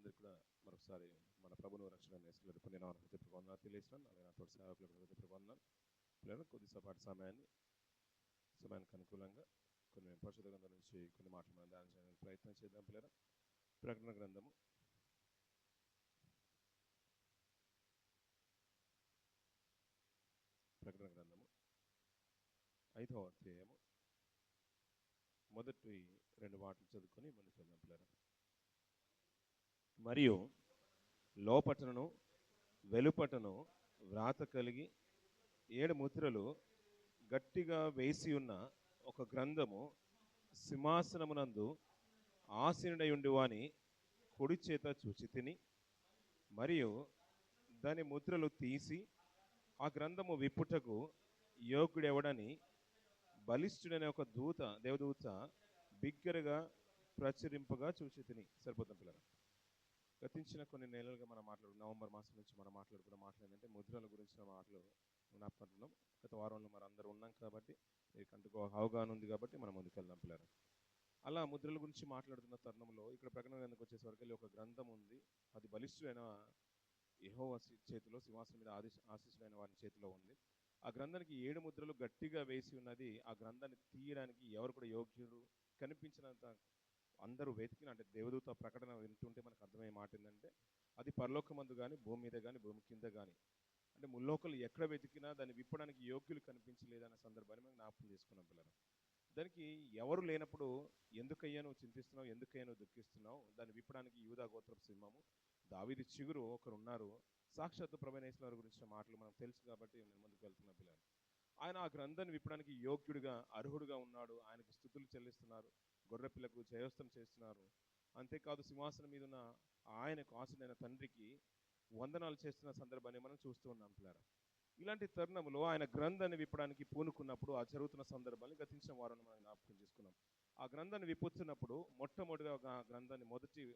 అందరికీ కూడా మరొకసారి మన ప్రభును రక్షణ నేసుకుని పుణ్యనామం హృదయపూర్వకంగా తెలియజేస్తున్నాను. అలాగే నాతో సేవకులకు హృదయపూర్వకంగా పిల్లలు కొద్దిసేపటి సమయానికి అనుకూలంగా కొన్ని పరిశుద్ధ గ్రంథం నుంచి కొన్ని మాటలు మనం ధ్యానం చేయడానికి ప్రయత్నం చేద్దాం. పిల్లలు ప్రకటన గ్రంథము 5వ అధ్యాయము మొదటి 2 మాటలు చదువుకొని ముందుకు వెళ్దాం పిల్లలు. మరియు లోపటను వెలుపటను వ్రాత కలిగి 7 ముద్రలు గట్టిగా వేసి ఉన్న ఒక గ్రంథము సింహాసనమునందు ఆసీనుడై ఉండువాని కుడి చేత చూచి తిని, మరియు దాని ముద్రలు తీసి ఆ గ్రంథము విప్పుటకు యోగ్యుడెవడని బలిష్ఠుడనే ఒక దేవదూత బిగ్గరగా ప్రచురింపగా చూచి తిని. సరిపోతాం పిల్లలు. గతించిన కొన్ని నెలలుగా మనం నవంబర్ మాసం నుంచి మనం మాట్లాడిందంటే ముద్రల గురించిన మాటలు జ్ఞాపకంటున్నాం. గత వారంలో మరి అందరూ ఉన్నాం కాబట్టి మీకంటూ అవగాహన ఉంది కాబట్టి మనం ముందుకెళ్దాం పిల్లలు. అలా ముద్రల గురించి మాట్లాడుతున్న తరుణంలో ఇక్కడ ప్రకటన గ్రంథంకి వచ్చేసరికి ఒక గ్రంథం ఉంది. అది బలిష్ఠుడైన యెహోవా చేతిలో, సింహాసనం మీద ఆశీస్సులైన వారి చేతిలో ఉంది. ఆ గ్రంథానికి 7 ముద్రలు గట్టిగా వేసి ఉన్నది. ఆ గ్రంథాన్ని తీయడానికి ఎవరు కూడా యోగ్యులు కనిపించినంత అందరూ వెతికిన, అంటే దేవదూత ప్రకటన వింటుంటే మనకు అర్థమయ్యే మాట ఏంటంటే అది పరలోకమందు కానీ, భూమి మీద కానీ, భూమి కింద కానీ, అంటే ముల్లోకలు ఎక్కడ వెతికినా దాన్ని విప్పడానికి యోగ్యులు కనిపించలేదన్న సందర్భాన్ని మనం జ్ఞాపకం చేసుకున్నాం పిల్లలు. దానికి ఎవరు లేనప్పుడు ఎందుకయ్యా నువ్వు చింతిస్తున్నావు, ఎందుకయ్యా నువ్వు దుఃఖిస్తున్నావు, దాన్ని విప్పడానికి యూదా గోత్రపు సింహము, దావీదు చిగురు ఒకరు ఉన్నారు. సాక్షాత్తు ప్రభువైన యేసు వారి గురించిన మాటలు మనకు తెలుసు కాబట్టి నేను ముందుకు వెళ్తున్నా పిల్లలు. ఆయన ఆ గ్రంథాన్ని విప్పడానికి యోగ్యుడిగా, అర్హుడుగా ఉన్నాడు. ఆయనకు స్తుతులు చెల్లిస్తున్నారు, గొర్రెపిల్లకు జయోస్తం చేస్తున్నారు. అంతేకాదు సింహాసనం మీద ఉన్న ఆయనకు ఆశనైన తండ్రికి వందనాలు చేస్తున్న సందర్భాన్ని మనం చూస్తూ ఉన్నాం పిల్లలు. ఇలాంటి తరుణంలో ఆయన గ్రంథాన్ని విప్పడానికి పూనుకున్నప్పుడు ఆ జరుగుతున్న సందర్భాన్ని గతించిన వారం మనం జ్ఞాపకం చేసుకున్నాం. ఆ గ్రంథాన్ని విప్పుతున్నప్పుడు మొట్టమొదటిగా ఒక గ్రంథాన్ని మొదటి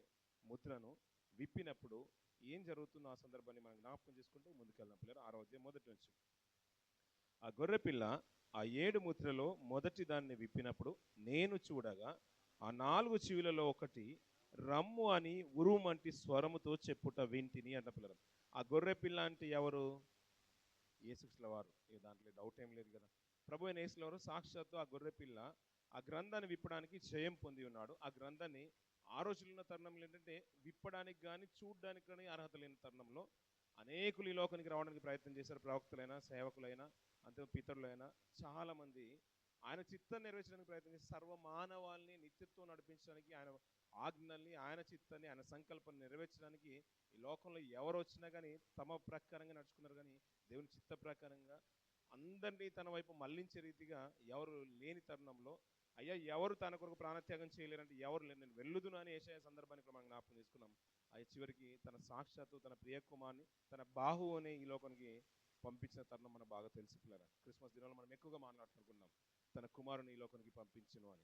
ముద్రను విప్పినప్పుడు ఏం జరుగుతుందో ఆ సందర్భాన్ని మనం జ్ఞాపకం చేసుకుంటూ ముందుకెళ్దాం పిల్లలు. 6వ అధ్యాయం మొదటి నుంచి. ఆ గొర్రెపిల్ల ఆ 7 ముద్రలో మొదటి దాన్ని విప్పినప్పుడు నేను చూడగా ఆ 4 చెవులలో ఒకటి రమ్ము అని ఉరుమంటి స్వరముతో చెప్పుట వింటిని అంట పిల్లలు. ఆ గొర్రెపిల్ల అంటే ఎవరు? యేసుక్రీస్తు వారు. దాంట్లో డౌట్ ఏం లేదు కదా. ప్రభువైన యేసు వారు సాక్షాత్తు ఆ గొర్రెపిల్ల ఆ గ్రంథాన్ని విప్పడానికి జయం పొంది ఉన్నాడు. ఆ గ్రంథాన్ని ఆ రోజుల్లో ఉన్న తరుణంలో ఏంటంటే విప్పడానికి కానీ చూడడానికి కానీ అర్హత లేని తరుణంలో అనేకులు ఈ లోకానికి రావడానికి ప్రయత్నం చేశారు. ప్రవక్తలైనా, సేవకులైనా, అంతే పితరులైనా చాలామంది ఆయన చిత్తాన్ని నెరవేర్చడానికి ప్రయత్నం చేసి సర్వమానవాల్ని నిత్యత్వం నడిపించడానికి, ఆయన ఆజ్ఞల్ని, ఆయన చిత్తాన్ని, ఆయన సంకల్పాన్ని నెరవేర్చడానికి ఈ లోకంలో ఎవరు వచ్చినా కానీ తమ ప్రకారంగా నడుచుకున్నారు. కానీ దేవుని చిత్త ప్రకారంగా అందరినీ తన వైపు మళ్లించే రీతిగా ఎవరు లేని తరుణంలో, అయ్యా ఎవరు తన కొరకు ప్రాణత్యాగం చేయలేరంటే ఎవరు లేరు, నేను వెళ్ళుదును అని యేషయా సందర్భానికి మనం జ్ఞాపకం చేసుకున్నాం. అయ్యా చివరికి తన సాక్షాత్తు తన ప్రియకుమార్ని, తన బాహువుని ఈ లోకానికి పంపించిన తరుణం మనకు బాగా తెలుసు పిల్లరా. క్రిస్మస్ దినాల్లో మనం ఎక్కువగా మాట్లాడుకుంటున్నాం తన కుమారుని ఈ లోకానికి పంపించును అని.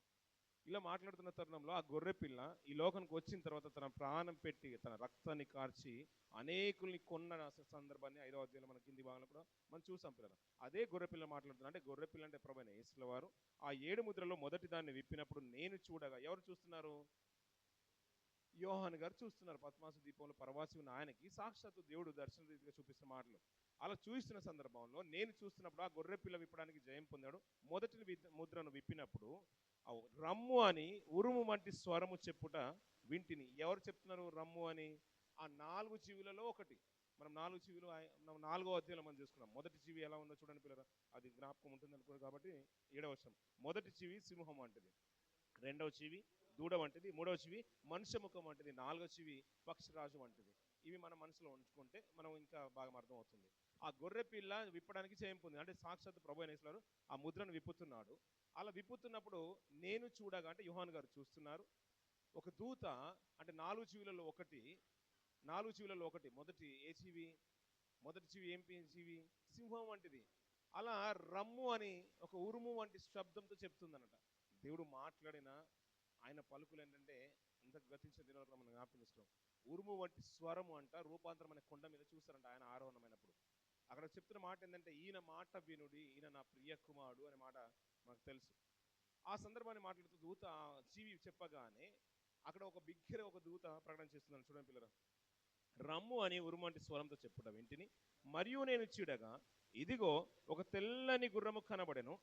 ఇలా మాట్లాడుతున్న తరుణంలో ఆ గొర్రెపిల్ల ఈ లోకానికి వచ్చిన తర్వాత తన ప్రాణం పెట్టి తన రక్తాన్ని కార్చి అనేకుల్ని కొన్న సందర్భాన్ని 5వ అధ్యాయంలో మన కింది భాగంలో కూడా మనం చూసాం పిల్లలు. అదే గొర్రెపిల్ల మాట్లాడుతున్నా, అంటే గొర్రెపిల్ల అంటే ప్రభువైన యేసు వారు ఆ 7 ముద్రలో మొదటి దాన్ని విప్పినప్పుడు నేను చూడగా, ఎవరు చూస్తున్నారు? యోహాను గారు చూస్తున్నారు. పద్మాసు దీపంలో పరవాసి ఉన్న ఆయనకి సాక్షాత్తు దేవుడు దర్శన రీతిగా చూపిస్తున్న మాటలు. అలా చూస్తున్న సందర్భంలో నేను చూస్తున్నప్పుడు ఆ గొర్రెపిల్ల విప్పడానికి జయం పొందాడు. మొదటి ముద్రను విప్పినప్పుడు రమ్ము అని ఉరుము వంటి స్వరము చెప్పుట వింటిని. ఎవరు చెప్తున్నారు రమ్ము అని? ఆ 4 చెవులలో ఒకటి. మనం 4 చెవులు 4వ అధ్యాయంలో మనం చూసుకున్నాం. మొదటి చెవి ఎలా ఉందో చూడండి పిల్లరా, అది జ్ఞాపకం ఉంటుంది అనుకోండి కాబట్టి 7వ వచనం. మొదటి చెవి సింహం వంటిది, 2వ చెవి దూడ వంటిది, 3వ చెవి మనుష్య ముఖం వంటిది, 4వ చెవి పక్షిరాజు వంటిది. ఇవి మన మనసులో ఉంచుకుంటే మనం ఇంకా బాగా అర్థం అవుతుంది. ఆ గొర్రె పిల్ల విప్పడానికి జయం పొంది, అంటే సాక్షాత్ ప్రభువైన యేసు వారు ఆ ముద్రను విప్పుతున్నాడు. అలా విప్పుతున్నప్పుడు నేను చూడగా, అంటే యోహాను గారు చూస్తున్నారు, ఒక దూత, అంటే 4 చెవులలో ఒకటి, 4 చెవులలో ఒకటి. మొదటి ఏ చెవి? మొదటి చెవి ఏం చెవి? సింహం వంటిది. అలా రమ్ము అని ఒక ఉరుము వంటి శబ్దంతో చెప్తుందనట. దేవుడు మాట్లాడిన ఆయన పలుకులు ఏంటంటే అంత గతించిన దినాల్లో మనం జ్ఞాపకం చేసుకోం. ఉరుము వంటి స్వరము అంట రూపాంతరం అనే కొండ మీద చూస్తారంట ఆయన ఆరోహణమైనప్పుడు. అక్కడ చెప్తున్న మాట ఏంటంటే ఈయన మాట వినుడి, ఈయన నా ప్రియ కుమారుడు అనే మాట మనకు తెలుసు. ఆ సందర్భాన్ని మాట్లాడుతూ దూత చెవి చెప్పగానే అక్కడ ఒక బిగ్గర ఒక దూత ప్రకటన చేస్తున్నాను, చూడండి పిల్లరా. రమ్ము అని ఉరుమంటి స్వరంతో చెప్పుట వింటిని, మరియు నేను చూడగా ఇదిగో ఒక తెల్లని గుర్రము కనబడెను,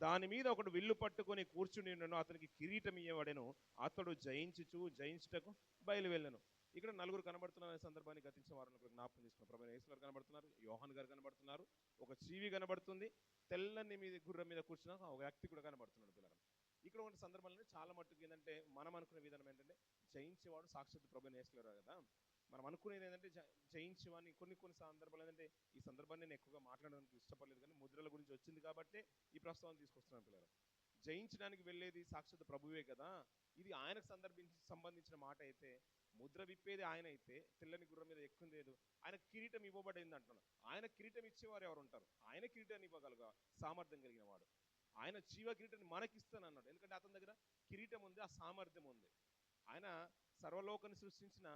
దాని మీద ఒకడు విల్లు పట్టుకొని కూర్చుని ఉండెను, అతనికి కిరీటం ఇయ్యబడెను, అతడు జయించుటకు బయలువెళ్ళెను. ఇక్కడ నలుగురు కనబడుతున్న సందర్భాన్ని గతించిన వారిని జ్ఞాపకం చేసుకున్న ప్రభు యేసు గారు కనబడుతున్నారు, యోహాన్ గారు కనబడుతున్నారు, ఒక జీవి కనబడుతుంది, తెల్లని మీద గుర్రం మీద కూర్చున్న ఒక వ్యక్తి కూడా కనబడుతున్నాడు పిల్లలు. ఇక్కడ ఉన్న సందర్భాలను చాలా మట్టుకు ఏంటంటే మనం అనుకునే విధానం ఏంటంటే జయించేవాడు సాక్షాత్ ప్రభు యేసు గారు కదా. మనం అనుకునేది ఏంటంటే జయించేవాడిని. కొన్ని సందర్భాలు ఏంటంటే, ఈ సందర్భాన్ని నేను ఎక్కువగా మాట్లాడడానికి ఇష్టపడలేదు, కానీ ముద్రల గురించి వచ్చింది కాబట్టి ఈ ప్రస్తావన తీసుకొస్తున్నాను పిల్లలు. జయించడానికి వెళ్ళేది సాక్షాత్ ప్రభువే కదా. ఇది ఆయనకు సంబంధించిన మాట అయితే, ముద్ర విప్పేది ఆయన అయితే, తెల్లని గుర్రం మీద ఎక్కువ లేదు, ఆయన కిరీటం ఇవ్వబడింది అంటున్నాడు. ఆయన కిరీటం ఇచ్చేవారు ఎవరు ఉంటారు? ఆయన కిరీటాన్ని ఇవ్వగలగా సామర్థ్యం కలిగిన వాడు. ఆయన జీవ కిరీటాన్ని మనకిస్తానన్నాడు. ఎందుకంటే అతని దగ్గర కిరీటం ఉంది, ఆ సామర్థ్యం ఉంది. ఆయన సర్వలోకాన్ని సృష్టించిన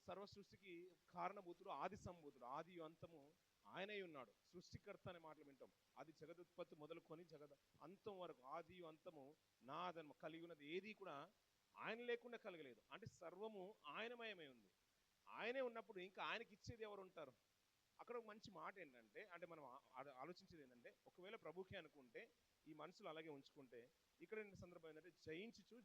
సర్వ సృష్టికి కారణభూతుడు, ఆది సంభూతుడు, ఆది అంతము ఆయనై ఉన్నాడు. సృష్టికర్త అనే మాటలు వింటాం. అది జగదుత్పత్తి మొదలుకొని అంతం వరకు ఆది అంతము నాదన్మ కలిగి ఉన్నది ఏది కూడా ఆయన లేకుండా కలగలేదు. అంటే సర్వము ఆయనమయమై ఉంది. ఆయనే ఉన్నప్పుడు ఇంకా ఆయనకి ఇచ్చేది ఎవరు ఉంటారు? అక్కడ ఒక మంచి మాట ఏంటంటే, అంటే మనం ఆలోచించేది ఏంటంటే, ఒకవేళ ప్రభుకి అనుకుంటే ఈ మనసులు అలాగే ఉంచుకుంటే, ఇక్కడ సందర్భం ఏంటంటే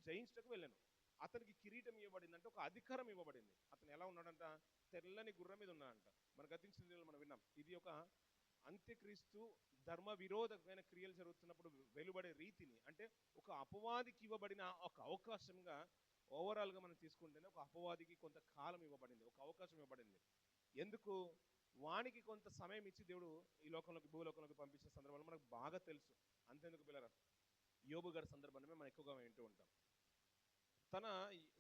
జయించుటకు వెళ్ళాను, అతనికి కిరీటం ఇవ్వబడిందంటే ఒక అధికారం ఇవ్వబడింది. అతను ఎలా ఉన్నాడంట? తెల్లని గుర్రం మీద ఉన్నాడంట. మన గతించిన మనం విన్నాం, ఇది ఒక అంత్యక్రీస్తు ధర్మ విరోధమైన క్రియలు జరుగుతున్నప్పుడు వెలువడే రీతిని, అంటే ఒక అపవాదికి ఇవ్వబడిన ఒక అవకాశంగా ఓవరాల్గా మనం తీసుకుంటేనే, ఒక అపవాదికి కొంత కాలం ఇవ్వబడింది, ఒక అవకాశం ఇవ్వబడింది. ఎందుకు? వానికి కొంత సమయం ఇచ్చి దేవుడు ఈ లోకంలోకి భూలోకంలోకి పంపించిన సందర్భాలు మనకు బాగా తెలుసు. అంతేందుకు పిల్లరా, యోబు గారి సందర్భాన్ని మనం ఎక్కువగా వింటూ ఉంటాం. తన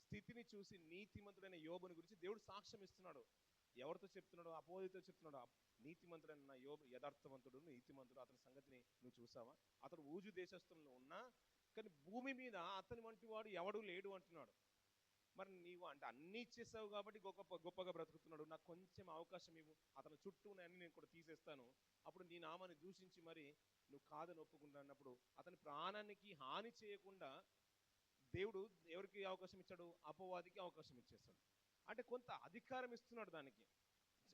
స్థితిని చూసి నీతిమంతుడైన యోబుని గురించి దేవుడు సాక్ష్యం ఇస్తున్నాడు. ఎవరితో చెప్తున్నాడు? అపవాదితో చెప్తున్నాడు. నీతిమంతుడైన యోబు యథార్థవంతుడు, నీతిమంతుడు, అతని సంగతిని నువ్వు చూసావా? అతడు ఊజు దేశస్థంలో ఉన్నా కానీ భూమి మీద అతని వంటి వాడు ఎవడూ లేడు అంటున్నాడు. మరి నీవు అంటే అన్నీ ఇచ్చేసావు కాబట్టి గొప్పగా బ్రతుకుతున్నాడు, నాకు కొంచెం అవకాశం ఇవ్వు, అతని చుట్టూ అన్ని నేను కూడా తీసేస్తాను, అప్పుడు నీ నామాన్ని దూషించి మరి నువ్వు కాదని ఒప్పుకుంటా అన్నప్పుడు అతని ప్రాణానికి హాని చేయకుండా దేవుడు ఎవరికి అవకాశం ఇచ్చాడు? అపవాదికి అవకాశం ఇచ్చేస్తాడు. అంటే కొంత అధికారం ఇస్తున్నాడు దానికి.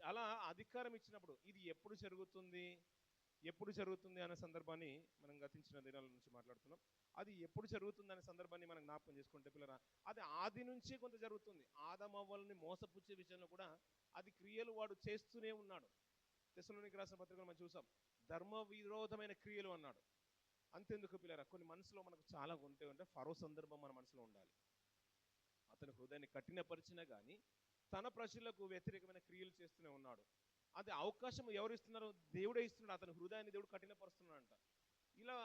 అలా అధికారం ఇచ్చినప్పుడు ఇది ఎప్పుడు జరుగుతుంది అనే సందర్భాన్ని మనం గతించిన దినాల నుంచి మాట్లాడుతున్నాం. అది ఎప్పుడు జరుగుతుంది అనే సందర్భాన్ని మనం జ్ఞాపకం చేసుకుంటే పిల్లరా, అది ఆది నుంచి కొంత జరుగుతుంది. ఆదమవ్వల్ని మోసపుచ్చే విషయంలో కూడా అది క్రియలు వాడు చేస్తూనే ఉన్నాడు. తెస్సలోనికీయులకు రాసిన పత్రికలో మనం చూసాం, ధర్మ విరోధమైన క్రియలు అన్నాడు. అంతెందుకు పిల్లరా, కొన్ని మనసులో మనకు చాలా ఉంటే ఫరో సందర్భం మన మనసులో ఉండాలి. అతని హృదయాన్ని కఠినపరిచినా కానీ తన ప్రజలకు వ్యతిరేకమైన క్రియలు చేస్తూనే ఉన్నాడు. అది అవకాశం ఎవరు ఇస్తున్నారు? దేవుడే ఇస్తున్నాడు. అతని హృదయాన్ని దేవుడు కఠినపరుస్తున్నాడంట. ఇలా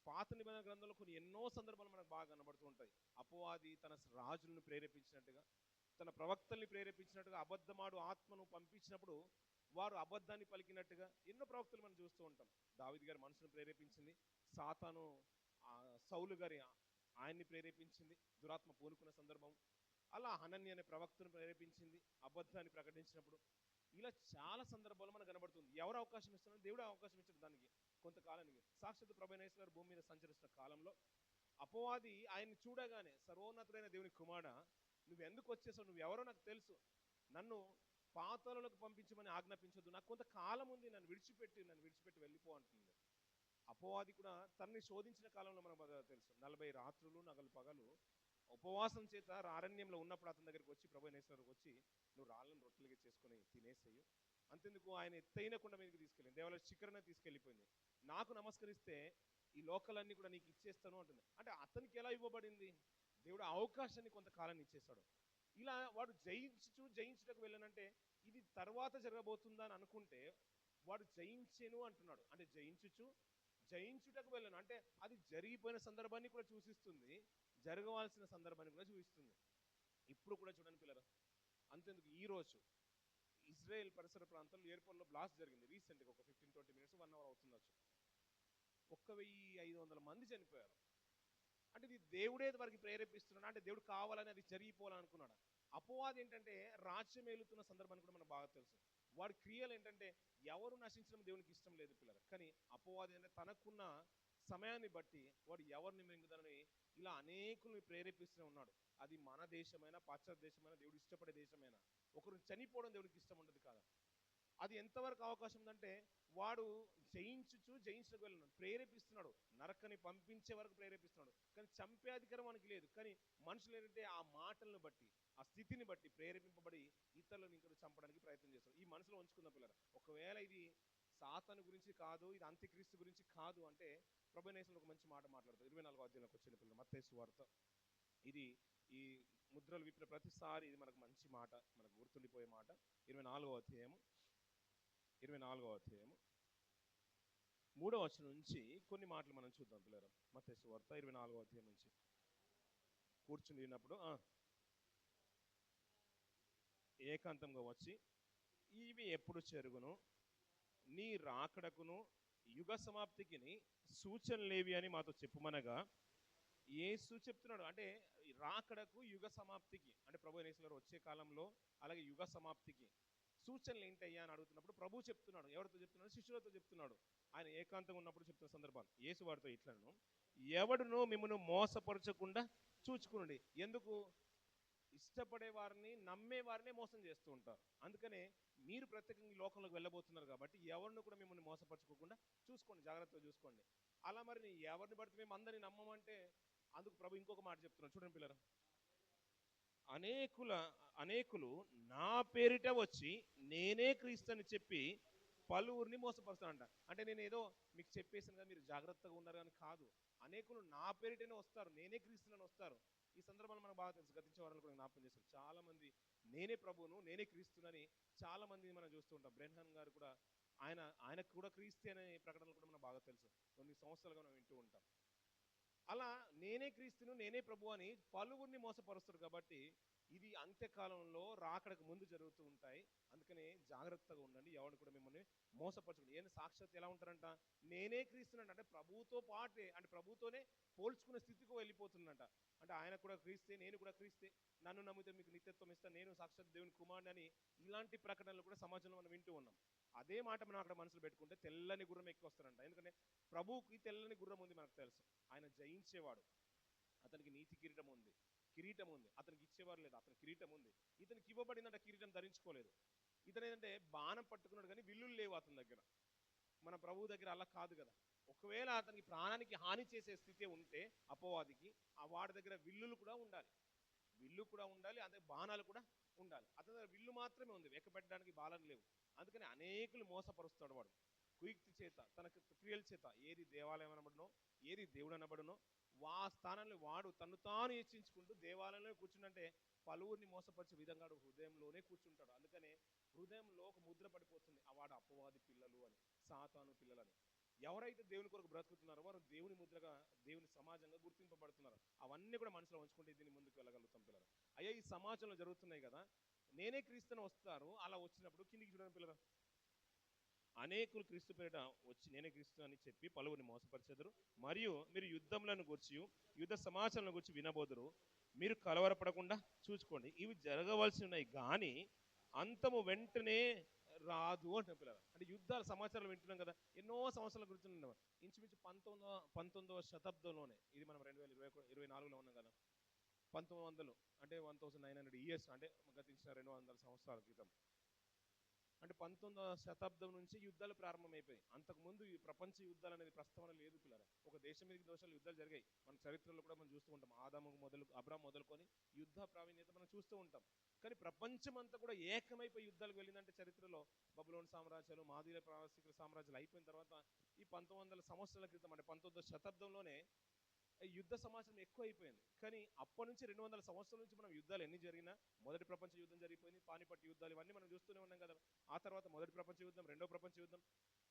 పాత నిబంధన గ్రంథంలో కొన్ని ఎన్నో సందర్భాలు మనకు బాగా కనబడుతూ ఉంటాయి. అపవాది తన రాజులను ప్రేరేపించినట్టుగా, తన ప్రవక్తల్ని ప్రేరేపించినట్టుగా, అబద్ధమాడు ఆత్మను పంపించినప్పుడు వారు అబద్ధాన్ని పలికినట్టుగా ఎన్నో ప్రవక్తలు మనం చూస్తూ ఉంటాం. దావీదు గారి మనసును ప్రేరేపించింది, సాతాను సౌలు గారి ఆయన్ని ప్రేరేపించింది, దురాత్మ పూనుకున్న సందర్భం. అలా హనన్య అనే ప్రవక్తను ప్రేరేపించింది అబద్ధాన్ని ప్రకటించినప్పుడు. ఇలా చాలా సందర్భాలు మనకు కనబడుతుంది. ఎవరు అవకాశం ఇస్తున్నారు? దేవుడే అవకాశం ఇచ్చాడు దానికి కొంతకాలానికి. సాక్షాత్ ప్రభువైన యేసు గారు భూమి మీద సంచరిస్తున్న కాలంలో అపవాది ఆయన్ని చూడగానే, సర్వోన్నతుడైన దేవుని కుమారుడా, నువ్వు ఎందుకు వచ్చేసావు? నువ్వు ఎవరో నాకు తెలుసు, నన్ను పాతాళంలోకి పంపించమని ఆజ్ఞాపించొద్దు, నాకు కొంతకాలం ఉంది, నన్ను విడిచిపెట్టి వెళ్ళిపో అంటుంది. అపవాది కూడా తనని శోధించిన కాలంలో మనకు బాగా తెలుసు, 40 రాత్రులు 40 పగలు ఉపవాసం చేత అరణ్యంలో ఉన్నప్పుడు అతని దగ్గరికి వచ్చి, ప్రభువైన యేసు దగ్గరికి వచ్చి, నువ్వు రాళ్ళను రొట్టెలుగా చేసుకొని తినేసేయు. అంతెందుకు, ఆయన ఎత్తైన కొండ మీదకి తీసుకెళ్ళింది, దేవాలయ శిఖరణ తీసుకెళ్ళిపోయింది. నాకు నమస్కరిస్తే ఈ లోకలన్నీ కూడా నీకు ఇచ్చేస్తాను అంటుంది. అంటే అతనికి ఎలా ఇవ్వబడింది? దేవుడు అవకాశాన్ని కొంతకాలాన్ని ఇచ్చేస్తాడు. ఇలా వాడు జయించుటకు వెళ్ళనంటే ఇది తర్వాత జరగబోతుందా అని అనుకుంటే, వాడు జయించెను అంటున్నాడు. అంటే జయించుటకు వెళ్ళను అంటే అది జరిగిపోయిన సందర్భాన్ని కూడా సూచిస్తుంది, జరగవలసిన సందర్భాన్ని కూడా చూపిస్తుంది. ఇప్పుడు కూడా చూడండి పిల్లరా, అంతెందుకు, ఈ రోజు ఇజ్రాయెల్ పరిసర ప్రాంతాల్లో ఎయిర్పోర్ట్లో బ్లాస్ట్ జరిగింది రీసెంట్గా, ఒక 15-20 మినిట్స్ 1 అవర్ అవుతుండొచ్చు. 1500 మంది చనిపోయారు. అంటే ఇది దేవుడే వారికి ప్రేరేపిస్తున్నాడు, అంటే దేవుడు కావాలని అది జరిగిపోవాలనుకున్నాడు. అపవాది ఏంటంటే రాజ్యం ఏలుతున్న సందర్భాన్ని కూడా మనకు బాగా తెలుసు. వాడి క్రియలు ఏంటంటే ఎవరు నశించడం దేవునికి ఇష్టం లేదు పిల్లలు. కానీ అపవాది అంటే తనకున్న సమయాన్ని బట్టి వాడు ఎవరిని మింగుదనని ఇలా అనేకుల్ని ప్రేరేపిస్తూనే ఉన్నాడు. అది మన దేశమైనా పాశ్చాత్య దేశమైనా దేవుడు ఇష్టపడే దేశమైనా ఒకరు చనిపోవడం దేవుడికి ఇష్టం ఉండదు కాదు. అది ఎంతవరకు అవకాశం ఉందంటే వాడు జయించడానికి వెళ్ళినాడు, ప్రేరేపిస్తున్నాడు, నరకని పంపించే వరకు ప్రేరేపిస్తున్నాడు. కానీ చంపే అధికారం మనకి లేదు. కానీ మనుషులు ఏంటంటే ఆ మాటలను బట్టి ఆ స్థితిని బట్టి ప్రేరేపింపబడి ఇతరులను ఇంకా చంపడానికి ప్రయత్నం చేస్తారు. ఈ మనసులో ఉంచుకున్న పిల్లలు ఒకవేళ ఇది సాతాను గురించి కాదు, ఇది అంత్యక్రీస్తు గురించి కాదు అంటే ప్రభునేశ్వరులు ఒక మంచి మాట మాట్లాడతారు. 24వ అధ్యాయంలోకి వచ్చిన పిల్లలు మత్తయి సువార్త. ఇది ఈ ముద్రలు విప్పిన ప్రతిసారి ఇది మనకు మంచి మాట, మనకు గుర్తుండిపోయే మాట. 24వ అధ్యాయము 3వ వచనం నుంచి కొన్ని మాటలు మనం చూద్దాం పిల్లలు. మత్తయి సువార్త 24వ అధ్యాయం నుంచి కూర్చుని విన్నప్పుడు ఏకాంతంగా వచ్చి ఇవి ఎప్పుడు జరుగును, నీ రాకడకును యుగ సమాప్తికి సూచనలేవి అని మాతో చెప్పుమనగా యేసు చెప్తున్నాడు. అంటే రాకడకు యుగ సమాప్తికి అంటే ప్రభు యేసువారు వచ్చే కాలంలో అలాగే యుగ సమాప్తికి సూచనలు ఏంటయ్యా అని అడుగుతున్నప్పుడు ప్రభు చెప్తున్నాడు. ఎవరితో చెప్తున్నాడు? శిష్యులతో చెప్తున్నాడు. ఆయన ఏకాంతంగా ఉన్నప్పుడు చెప్తున్న సందర్భాలు యేసు వారితో ఇట్లను, ఎవడునో మిమ్మల్ని మోసపరచకుండా చూచుకునండి. ఎందుకు? ఇష్టపడే వారిని నమ్మే వారినే మోసం చేస్తూ ఉంటారు. అందుకనే మీరు ప్రత్యేకంగా ఈ లోకంలోకి వెళ్ళబోతున్నారు కాబట్టి ఎవరిని కూడా మిమ్మల్ని మోసపరచుకోకుండా చూసుకోండి, జాగ్రత్తగా చూసుకోండి. అలా మరి ఎవరిని పడితే మేము అందరిని నమ్మమంటే అందుకు ప్రభు ఇంకొక మాట చెప్తున్నాడు. చూడండి పిల్లలు, అనేకులు నా పేరిట వచ్చి నేనే క్రీస్తుని చెప్పి పలువురిని మోసపరుస్తానంట. అంటే నేను ఏదో మీకు చెప్పేసాను కదా మీరు జాగ్రత్తగా ఉన్నారు అని కాదు. అనేకులు నా పేరిటనే వస్తారు, నేనే క్రీస్తుని వస్తారు. ఈ సందర్భంలో మనకు బాగా తెలుసు, గతించే వారిని కూడా జ్ఞాపకం చేస్తారు. చాలా మంది నేనే ప్రభువును నేనే క్రీస్తునని చాలా మంది మనం చూస్తూ ఉంటాం. బ్రెన్హాన్ గారు కూడా ఆయనకు కూడా క్రీస్తు అనే ప్రకటనలు కూడా మనకు బాగా తెలుసు, కొన్ని సంవత్సరాలుగా మనం వింటూ ఉంటాం. అలా నేనే క్రీస్తును నేనే ప్రభు అని పలువురిని మోసపరుస్తాడు. కాబట్టి ఇది అంత్యకాలంలో రాకడకు ముందు జరుగుతూ ఉంటాయి. అందుకనే జాగ్రత్తగా ఉండండి, ఎవరు కూడా మిమ్మల్ని మోసపరచుకోండి. ఏంటి సాక్షాత్ ఎలా ఉంటారంట? నేనే క్రీస్తునంట. అంటే ప్రభువుతో పాటే, అంటే ప్రభువుతోనే పోల్చుకునే స్థితికి వెళ్ళిపోతుందంట. అంటే ఆయన కూడా క్రీస్తే, నేను కూడా క్రీస్తే, నన్ను నమ్మితే మీకు నిత్యత్వం ఇస్తాను, నేను సాక్షాత్ దేవుని కుమారుడు అని ఇలాంటి ప్రకటనలు కూడా సమాజంలో మనం వింటూ ఉన్నాం. అదే మాట మనం అక్కడ మనసులో పెట్టుకుంటే తెల్లని గుర్రం ఎక్కువ వస్తారంట. ఎందుకంటే ప్రభువుకి తెల్లని గుర్రం ఉంది, మనకు తెలుసు. ఆయన జయించేవాడు, అతనికి నీతి కిరీటం ఉంది, అతనికి ఇచ్చేవారు లేదు, అతనికి కిరీటం ఉంది. ఇతనికి ఇవ్వబడిందంట, కిరీటం ధరించుకోలేదు. ఇతను ఏంటంటే బాణం పట్టుకున్నాడు కానీ విల్లులు లేవు అతని దగ్గర. మన ప్రభువు దగ్గర అలా కాదు కదా. ఒకవేళ అతనికి ప్రాణానికి హాని చేసే స్థితి ఉంటే అపవాదికి, ఆ వాడి దగ్గర విల్లులు కూడా ఉండాలి, అదే బాణాలు కూడా ఉండాలి. అతని దగ్గర విల్లు మాత్రమే ఉంది, వెక్కబెట్టడానికి బాణాలు లేవు. అందుకని అనేకులు మోసపరుస్తాడు వాడు కుయుక్తి చేత, తన క్రియల చేత. ఏది దేవాలయం అనబడునో, ఏది దేవుడు అనబడునో ఆ స్థానంలో వాడు తను తాను హెచ్చించుకుంటూ దేవాలయంలో కూర్చుంటే పలువురిని మోసపరిచే విధంగా హృదయంలోనే కూర్చుంటాడు. అందుకనే హృదయంలో ఒక ముద్ర పడిపోతుంది, ఆ వాడు అపవాది పిల్లలు అని, సాతాను పిల్లలని. ఎవరైతే దేవుని కొరకు బ్రతుకుతున్నారో వారు దేవుని ముద్రగా, దేవుని సమాజంగా గుర్తింపబడుతున్నారు. అవన్నీ కూడా మనసులో ఉంచుకుంటే దీన్ని ముందుకు వెళ్ళగలుగుతాం పిల్లలు. అయ్యా ఈ సమాజంలో జరుగుతున్నాయి కదా, నేనే క్రీస్తుని వస్తారు. అలా వచ్చినప్పుడు కిందికి చూడండి పిల్లలు, అనేకులు క్రీస్తు పేరిట వచ్చి నేనే క్రీస్తు అని చెప్పి పలువురిని మోసపరిచెదరు. మరియు మీరు యుద్ధములను గురించి, యుద్ధ సమాచారాలను గురించి వినబోదురు. మీరు కలవరపడకుండా చూసుకోండి, ఇవి జరగవలసి ఉన్నాయి కానీ అంతము వెంటనే రాదు అంటే పిల్లలు. అంటే యుద్ధాల సమాచారాలు వింటున్నాం కదా, ఎన్నో సంవత్సరాల గురించి ఉన్నాం. ఇంచుమించు 19వ శతాబ్దంలోనే, ఇది మనం 2024లో ఉన్నాం కదా, 1900 అంటే 1900 ఇయర్స్, అంటే గతించిన 200 సంవత్సరాల క్రితం. అంటే 19వ శతాబ్దం నుంచి యుద్ధాలు ప్రారంభమైపోయాయి. అంతకుముందు ఈ ప్రపంచ యుద్ధాలు అనేది ప్రస్తావన లేదు పిల్లలు. ఒక దేశం మీదకి దోషాలు యుద్ధాలు జరిగాయి, మన చరిత్రలో కూడా మనం చూస్తూ ఉంటాం. అబ్రాము మొదలుకొని యుద్ధ ప్రావీణ్యత మనం చూస్తూ ఉంటాం. కానీ ప్రపంచం అంతా కూడా ఏకమైపోయి యుద్ధాలకు వెళ్ళిందంటే చరిత్రలో బబులోన్ సామ్రాజ్యాలు, మాదీయ పారసీకుల సామ్రాజ్యాలు అయిపోయిన తర్వాత ఈ 1900 సంవత్సరాల క్రితం అంటే 19వ శతాబ్దంలోనే యుద్ధ సమాచారం ఎక్కువ అయిపోయింది. కానీ అప్పటి నుంచి 200 సంవత్సరాల నుంచి మనం యుద్ధాలు ఎన్ని జరిగినా, మొదటి ప్రపంచ యుద్ధం జరిగిపోయింది, పానిపట్టు యుద్ధాలు, ఇవన్నీ మనం చూస్తూనే ఉన్నాం కదా. ఆ తర్వాత మొదటి ప్రపంచ యుద్ధం, రెండో ప్రపంచ యుద్ధం,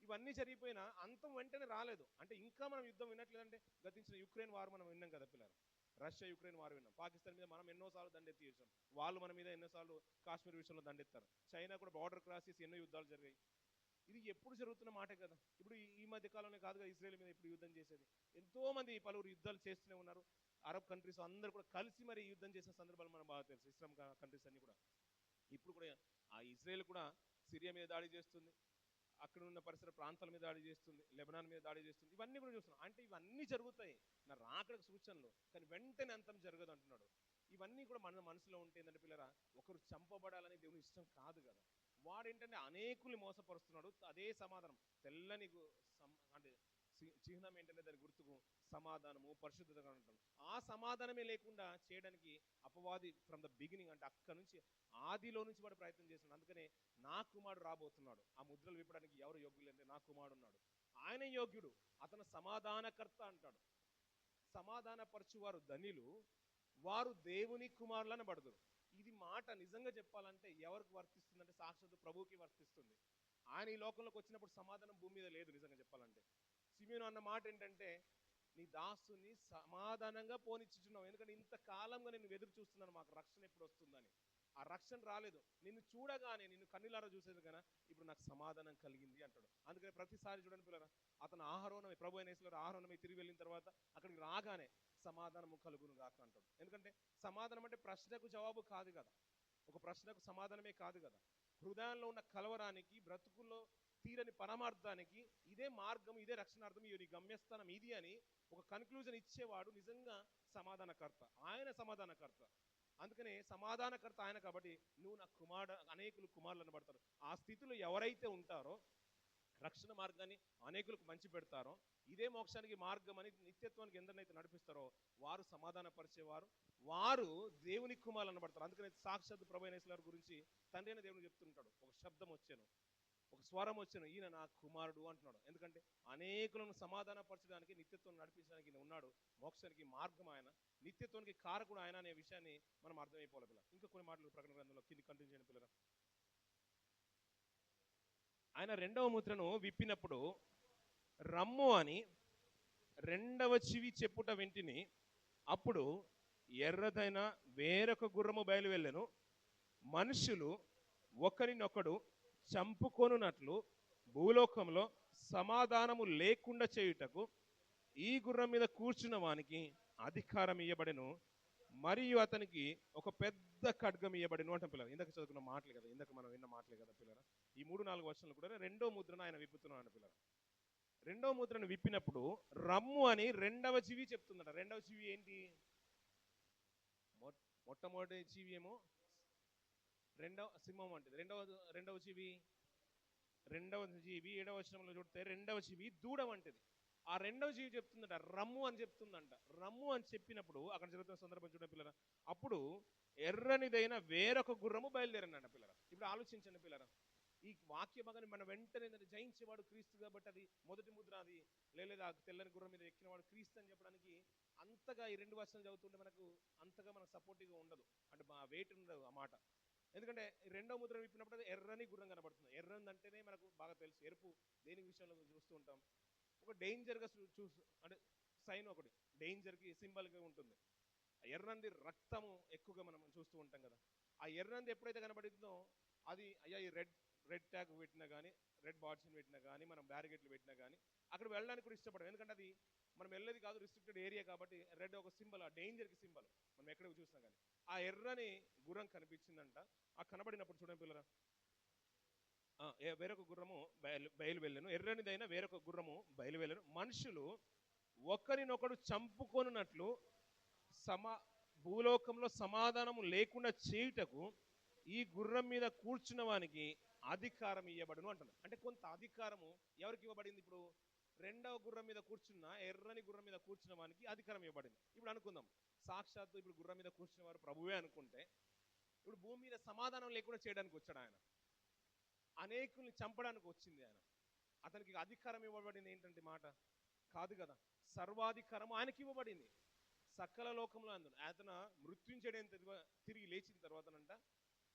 ఇవన్నీ జరిగిపోయినా అంతం వెంటనే రాలేదు. అంటే ఇంకా మనం యుద్ధం వినట్లేదంటే గతించిన యుక్రెయిన్ వార్ మనం విన్నాం కదా పిల్లలు. రష్యా యుక్రెయిన్ వార్ విన్నాం. పాకిస్తాన్ మీద మనం ఎన్నోసార్లు దండెత్తి చేసాం, వాళ్ళు మన మీద ఎన్నోసార్లు కాశ్మీర్ విషయంలో దండెత్తారు. చైనా కూడా బార్డర్ క్రాస్ చేసి ఎన్నో యుద్ధాలు జరిగాయి. ఇది ఎప్పుడు జరుగుతున్న మాటే కదా. ఇప్పుడు ఈ మధ్య కాలంలో కాదుగా ఇజ్రాయెల్ మీద ఇప్పుడు యుద్ధం చేసేది. ఎంతో మంది పలువురు యుద్ధాలు చేస్తూనే ఉన్నారు. అరబ్ కంట్రీస్ అందరూ కూడా కలిసి మరి యుద్ధం చేసిన సందర్భాలు మనం బాగా తెలుసు. ఇస్లాం కంట్రీస్ అన్ని కూడా ఇప్పుడు కూడా ఆ ఇజ్రాయెల్ కూడా సిరియా మీద దాడి చేస్తుంది, అక్కడ ఉన్న పరిసర ప్రాంతాల మీద దాడి చేస్తుంది, లెబనాన్ మీద దాడి చేస్తుంది. ఇవన్నీ కూడా చూస్తున్నాం. అంటే ఇవన్నీ జరుగుతాయి నా రాకడకు సూచనలు, కానీ వెంటనే అంతం జరగదు అంటున్నాడు. ఇవన్నీ కూడా మన మనసులో ఉంటే ఏంటంటే పిల్లరా, ఒకరు చంపబడాలని దేవుని ఇష్టం కాదు కదా. వాడేంటంటే అనేకుల్ని మోసపరుస్తున్నాడు. అదే సమాధానం తెల్లని అంటే చిహ్నం ఏంటంటే దాని గుర్తుకు సమాధానము, పరిశుద్ధత అంటాం. ఆ సమాధానమే లేకుండా చేయడానికి అపవాది ఫ్రమ్ ద బిగినింగ్, అంటే అక్కడ నుంచి ఆదిలో నుంచి వాడు ప్రయత్నం చేస్తున్నాడు. అందుకనే నా కుమారుడు రాబోతున్నాడు. ఆ ముద్రలు విప్పడానికి ఎవరు యోగ్యులు అంటే నా కుమారుడు ఉన్నాడు, ఆయన యోగ్యుడు, అతను సమాధానకర్త అంటాడు. సమాధానపరచువారు ధనిలు, వారు దేవుని కుమారులను పడదురు. ఇది మాట నిజంగా చెప్పాలంటే ఎవరికి వర్తిస్తుందంటే సాక్షాత్తు ప్రభువుకి వర్తిస్తుంది. ఆయన ఈ లోకంలోకి వచ్చినప్పుడు సమాధానం భూమి మీద లేదు. నిజంగా చెప్పాలంటే సిమియోను అన్న మాట ఏంటంటే, నీ దాసుని సమాధానంగా పోనిచ్చుచున్నావు, ఎందుకంటే ఇంతకాలంగా నేను ఎదురు చూస్తున్నాను మాకు రక్షణ ఎప్పుడు వస్తుందని. ఆ రక్షణ రాలేదు. నిన్ను చూడగానే, నిన్ను కన్నులారా చూసేది కదా, ఇప్పుడు నాకు సమాధానం కలిగింది అంటాడు. అందుకని ప్రతిసారి చూడండి పిల్లరా, అతను ఆహారోనమే, ప్రభు అయిన యేసువారు ఆహారోనమే తిరిగి వెళ్ళిన తర్వాత అక్కడికి రాగానే సమాధానము కలుగును గాక అంటాడు. ఎందుకంటే సమాధానం అంటే ప్రశ్నకు జవాబు కాదు కదా, ఒక ప్రశ్నకు సమాధానమే కాదు కదా. హృదయంలో ఉన్న కలవరానికి, బ్రతుకుల్లో తీరని పరమార్థానికి ఇదే మార్గం, ఇదే రక్షణార్థం, ఈ గమ్యస్థానం ఇది అని ఒక కన్క్లూజన్ ఇచ్చేవాడు నిజంగా సమాధానకర్త. ఆయన సమాధానకర్త. అందుకనే సమాధానకర్త ఆయన కాబట్టి నువ్వు నా కుమారుడు, అనేకులు కుమారులు అనబడతారు. ఆ స్థితిలో ఎవరైతే ఉంటారో, రక్షణ మార్గాన్ని అనేకులకు మంచి పెడతారో, ఇదే మోక్షానికి మార్గం అని నిత్యత్వానికి ఎందరినైతే నడిపిస్తారో వారు సమాధానపరిచేవారు, వారు దేవుని కుమారులు అనబడతారు. అందుకనే సాక్షాత్ ప్రభు అయిన యేసు గురించి తండ్రి అయిన దేవుడు చెప్తుంటాడు, ఒక శబ్దం వచ్చాను, ఒక స్వరం వచ్చాను, ఈయన నా కుమారుడు అంటున్నాడు. ఎందుకంటే అనేకులను సమాధానపరచడానికి, నిత్యత్వం నడిపించడానికి ఈయన ఉన్నాడు. మోక్షానికి మార్గం ఆయన, నిత్యత్వానికి కారకుడు ఆయన అనే విషయాన్ని మనం అర్థమైపోవాలి పిల్లలు. ఇంకా కొన్ని మాటలు ప్రకటన గ్రంథంలో కింది కంటిన్యూ చేయండి పిల్లలు. ఆయన రెండవ ముద్రను విప్పినప్పుడు రమ్ము అని రెండవ చెవి చెప్పుట వింటిని. అప్పుడు ఎర్రదైన వేరొక గుర్రము బయలు వెళ్ళెను. మనుషులు ఒకరినొకడు చంపుకొనున్నట్లు భూలోకంలో సమాధానము లేకుండా చేయుటకు ఈ గుర్రం మీద కూర్చున్న వానికి అధికారం ఇవ్వబడెను, మరియు అతనికి ఒక పెద్ద ఖడ్గం ఇవ్వబడెను అంటాం పిల్లలు. ఇందాక చదువుకున్న మాటలు కదా, ఇందాక మనం విన్న మాటలే కదా పిల్లలు. ఈ 3-4 వర్షాలు కూడా రెండో ముద్రను ఆయన విప్పుతున్నాడు పిల్లలు. రెండవ ముద్రను విప్పినప్పుడు రమ్ము అని రెండవ జీవి చెప్తుందట. రెండవ జీవి ఏంటి? మొట్టమొదటి జీవి ఏమో రెండవ సింహం అంటది. రెండవ జీవి 7వ వచనంలో చూస్తే రెండవ జీవి దూడ వంటిది. ఆ రెండవ జీవి చెప్తుందట రమ్ము అని చెప్తుందంట. రమ్ము అని చెప్పినప్పుడు అక్కడ జరుగుతున్న సందర్భం చూడండి పిల్లరా, అప్పుడు ఎర్రనిదైన వేరొక గుర్రము బయలుదేరనంట పిల్లరా. ఇప్పుడు ఆలోచించండి పిల్లరా, ఈ వాక్య భాగాన్ని మన వెంటనే జయించేవాడు క్రీస్తు కాబట్టి అది మొదటి ముద్ర, అది లేదా తెల్లని గుర్రం మీద ఎక్కినవాడు క్రీస్తు అని చెప్పడానికి అంతగా ఈ 2 వర్షాలు చదువుతుంటే మనకు అంతగా మనకు సపోర్టివ్గా ఉండదు, అంటే వెయిట్ ఉండదు ఆ మాట. ఎందుకంటే రెండో ముద్ర విప్పినప్పుడు అది ఎర్రని గుర్రం కనబడుతుంది. ఎర్రని అంటేనే మనకు బాగా తెలుసు, ఎరుపు దేనికి విషయంలో చూస్తూ ఉంటాం, ఒక డేంజర్గా అంటే సైన్, ఒకటి డేంజర్కి సింబల్గా ఉంటుంది. ఎర్రంది రక్తము ఎక్కువగా మనం చూస్తూ ఉంటాం కదా. ఆ ఎర్రంది ఎప్పుడైతే కనబడిందో అది అయ్యా ఈ రెడ్ ట్యాగ్ పెట్టినా కానీ, రెడ్ బాట్స్ని పెట్టినా కానీ, మనం బ్యారిగేట్లు పెట్టినా కానీ అక్కడ వెళ్ళడానికి కూడా ఇష్టపడం. ఎందుకంటే అది మనం వెళ్ళేది కాదు, రిస్ట్రిక్టెడ్ ఏరియా కాబట్టి. రెడ్ ఒక సింబల్, ఆ డేంజర్కి సింబల్, మనం ఎక్కడ చూసినా కానీ. ఆ ఎర్రని గుర్రం కనిపించిందంట. ఆ కనబడినప్పుడు చూడండి పిల్లరా, వేరొక గుర్రము బయలు వెళ్ళను, ఎర్రనిదైన వేరొక గుర్రము బయలు వెళ్ళను. మనుషులు ఒకరినొకడు చంపుకొనున్నట్లు భూలోకంలో సమాధానము లేకుండా చేయుటకు ఈ గుర్రం మీద కూర్చున్న వానికి అధికారం ఇవ్వబడును అంటున్నారు. అంటే కొంత అధికారము ఎవరికి ఇవ్వబడింది? ఇప్పుడు రెండవ గుర్రం మీద కూర్చున్న, ఎర్రని గుర్రం మీద కూర్చున్న వానికి అధికారం ఇవ్వబడింది. ఇప్పుడు అనుకుందాం, సాక్షాత్తు ఇప్పుడు గుర్రం మీద కూర్చున్న వారు ప్రభువే అనుకుంటే, ఇప్పుడు భూమి మీద సమాధానం లేకుండా చేయడానికి వచ్చాడు ఆయన, అనేకుల్ని చంపడానికి వచ్చింది ఆయన. అతనికి అధికారం ఇవ్వబడింది ఏంటంటే మాట కాదు కదా, సర్వాధికారం ఆయనకి ఇవ్వబడింది. సకల లోకంలో అతను మృత్యుంచడం తిరిగి లేచిన తర్వాతనంట,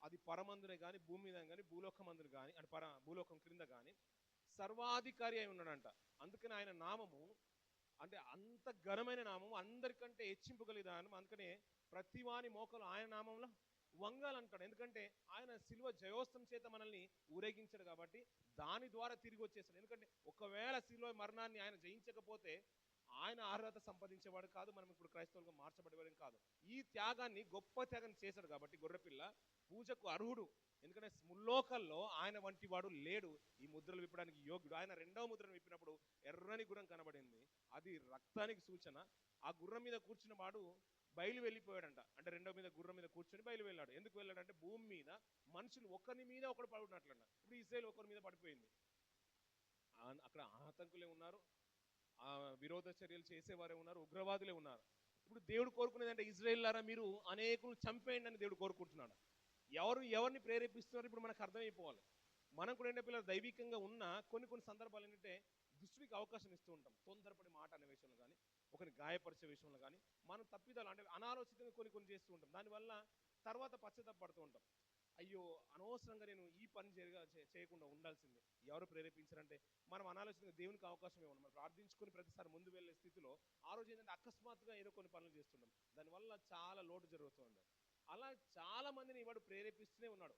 అది పరమందునే కానీ, భూమి మీద కానీ, భూలోకం అందును కానీ, అంటే భూలోకం క్రింద కానీ సర్వాధికారి అయి ఉన్నాడంట. అందుకని ఆయన నామము అంటే అంత ఘనమైన నామము, అందరికంటే హెచ్చింపగలిగిన. అందుకనే ప్రతివాని మోకలు ఆయన నామంలో వంగాలంటాడు. ఎందుకంటే ఆయన శిలువ జయోస్తం చేత మనల్ని ఊరేగించాడు కాబట్టి దాని ద్వారా తిరిగి వచ్చేసాడు. ఎందుకంటే ఒకవేళ శిలువ మరణాన్ని ఆయన జయించకపోతే ఆయన అర్హత సంపాదించేవాడు కాదు, మనం ఇప్పుడు క్రైస్తవులుగా మార్చబడేవాడు కాదు. ఈ త్యాగాన్ని, గొప్ప త్యాగాన్ని చేశాడు కాబట్టి గొర్రెపిల్ల పూజకు అర్హుడు. ఎందుకంటే ముల్లోకల్లో ఆయన వంటి వాడు లేడు ఈ ముద్రలు విప్పడానికి యోగ్యుడు. ఆయన రెండవ ముద్రను విప్పినప్పుడు ఎర్రని గుర్రం కనబడింది, అది రక్తానికి సూచన. ఆ గుర్రం మీద కూర్చున్న వాడు బయలు వెళ్ళిపోయాడంట. అంటే రెండో మీద గుర్రం మీద కూర్చొని బయలు వెళ్ళాడు. ఎందుకు వెళ్ళాడంటే భూమి మీద మనుషులు ఒకరి మీద ఒకడు పడినట్లంట. ఇప్పుడు ఇజ్రాయేల్ ఒకరి మీద పడిపోయింది. అక్కడ ఆతంకులే ఉన్నారు, ఆ విరోధ చర్యలు చేసేవారే ఉన్నారు, ఉగ్రవాదులే ఉన్నారు. ఇప్పుడు దేవుడు కోరుకునేది అంటే ఇజ్రాయేల్లారా మీరు అనేకులు చంపేయండి అని దేవుడు కోరుకుంటున్నాడు. ఎవరిని ప్రేరేపిస్తున్నారు ఇప్పుడు మనకు అర్థమైపోవాలి. మనం కూడా ఏంటంటే పిల్లలు దైవికంగా ఉన్న కొన్ని సందర్భాలు ఏంటంటే దుష్టుడికి అవకాశం ఇస్తూ ఉంటాం. తొందరపడి మాట అనే విషయంలో కానీ, ఒకరిని గాయపరిచే విషయంలో కానీ మనం తప్పిదాలు అంటే అనాలోచితంగా కొన్ని చేస్తూ ఉంటాం. దానివల్ల తర్వాత పశ్చాత్తాపడుతూ ఉంటాం. అయ్యో అనవసరంగా నేను ఈ పని చేయకుండా ఉండాల్సిందే. ఎవరు ప్రేరేపించారంటే మనం అనాలోచితంగా దేవునికి అవకాశం ఇవ్వండి. మనం ప్రార్థించుకొని ప్రతిసారి ముందు వెళ్ళే స్థితిలో ఆ రోజు ఏంటంటే అకస్మాత్తుగా ఏదో కొన్ని పనులు చేస్తుంటాం. దానివల్ల చాలా లోటు జరుగుతుంది. అలా చాలా మందిని వాడు ప్రేరేపిస్తూనే ఉన్నాడు.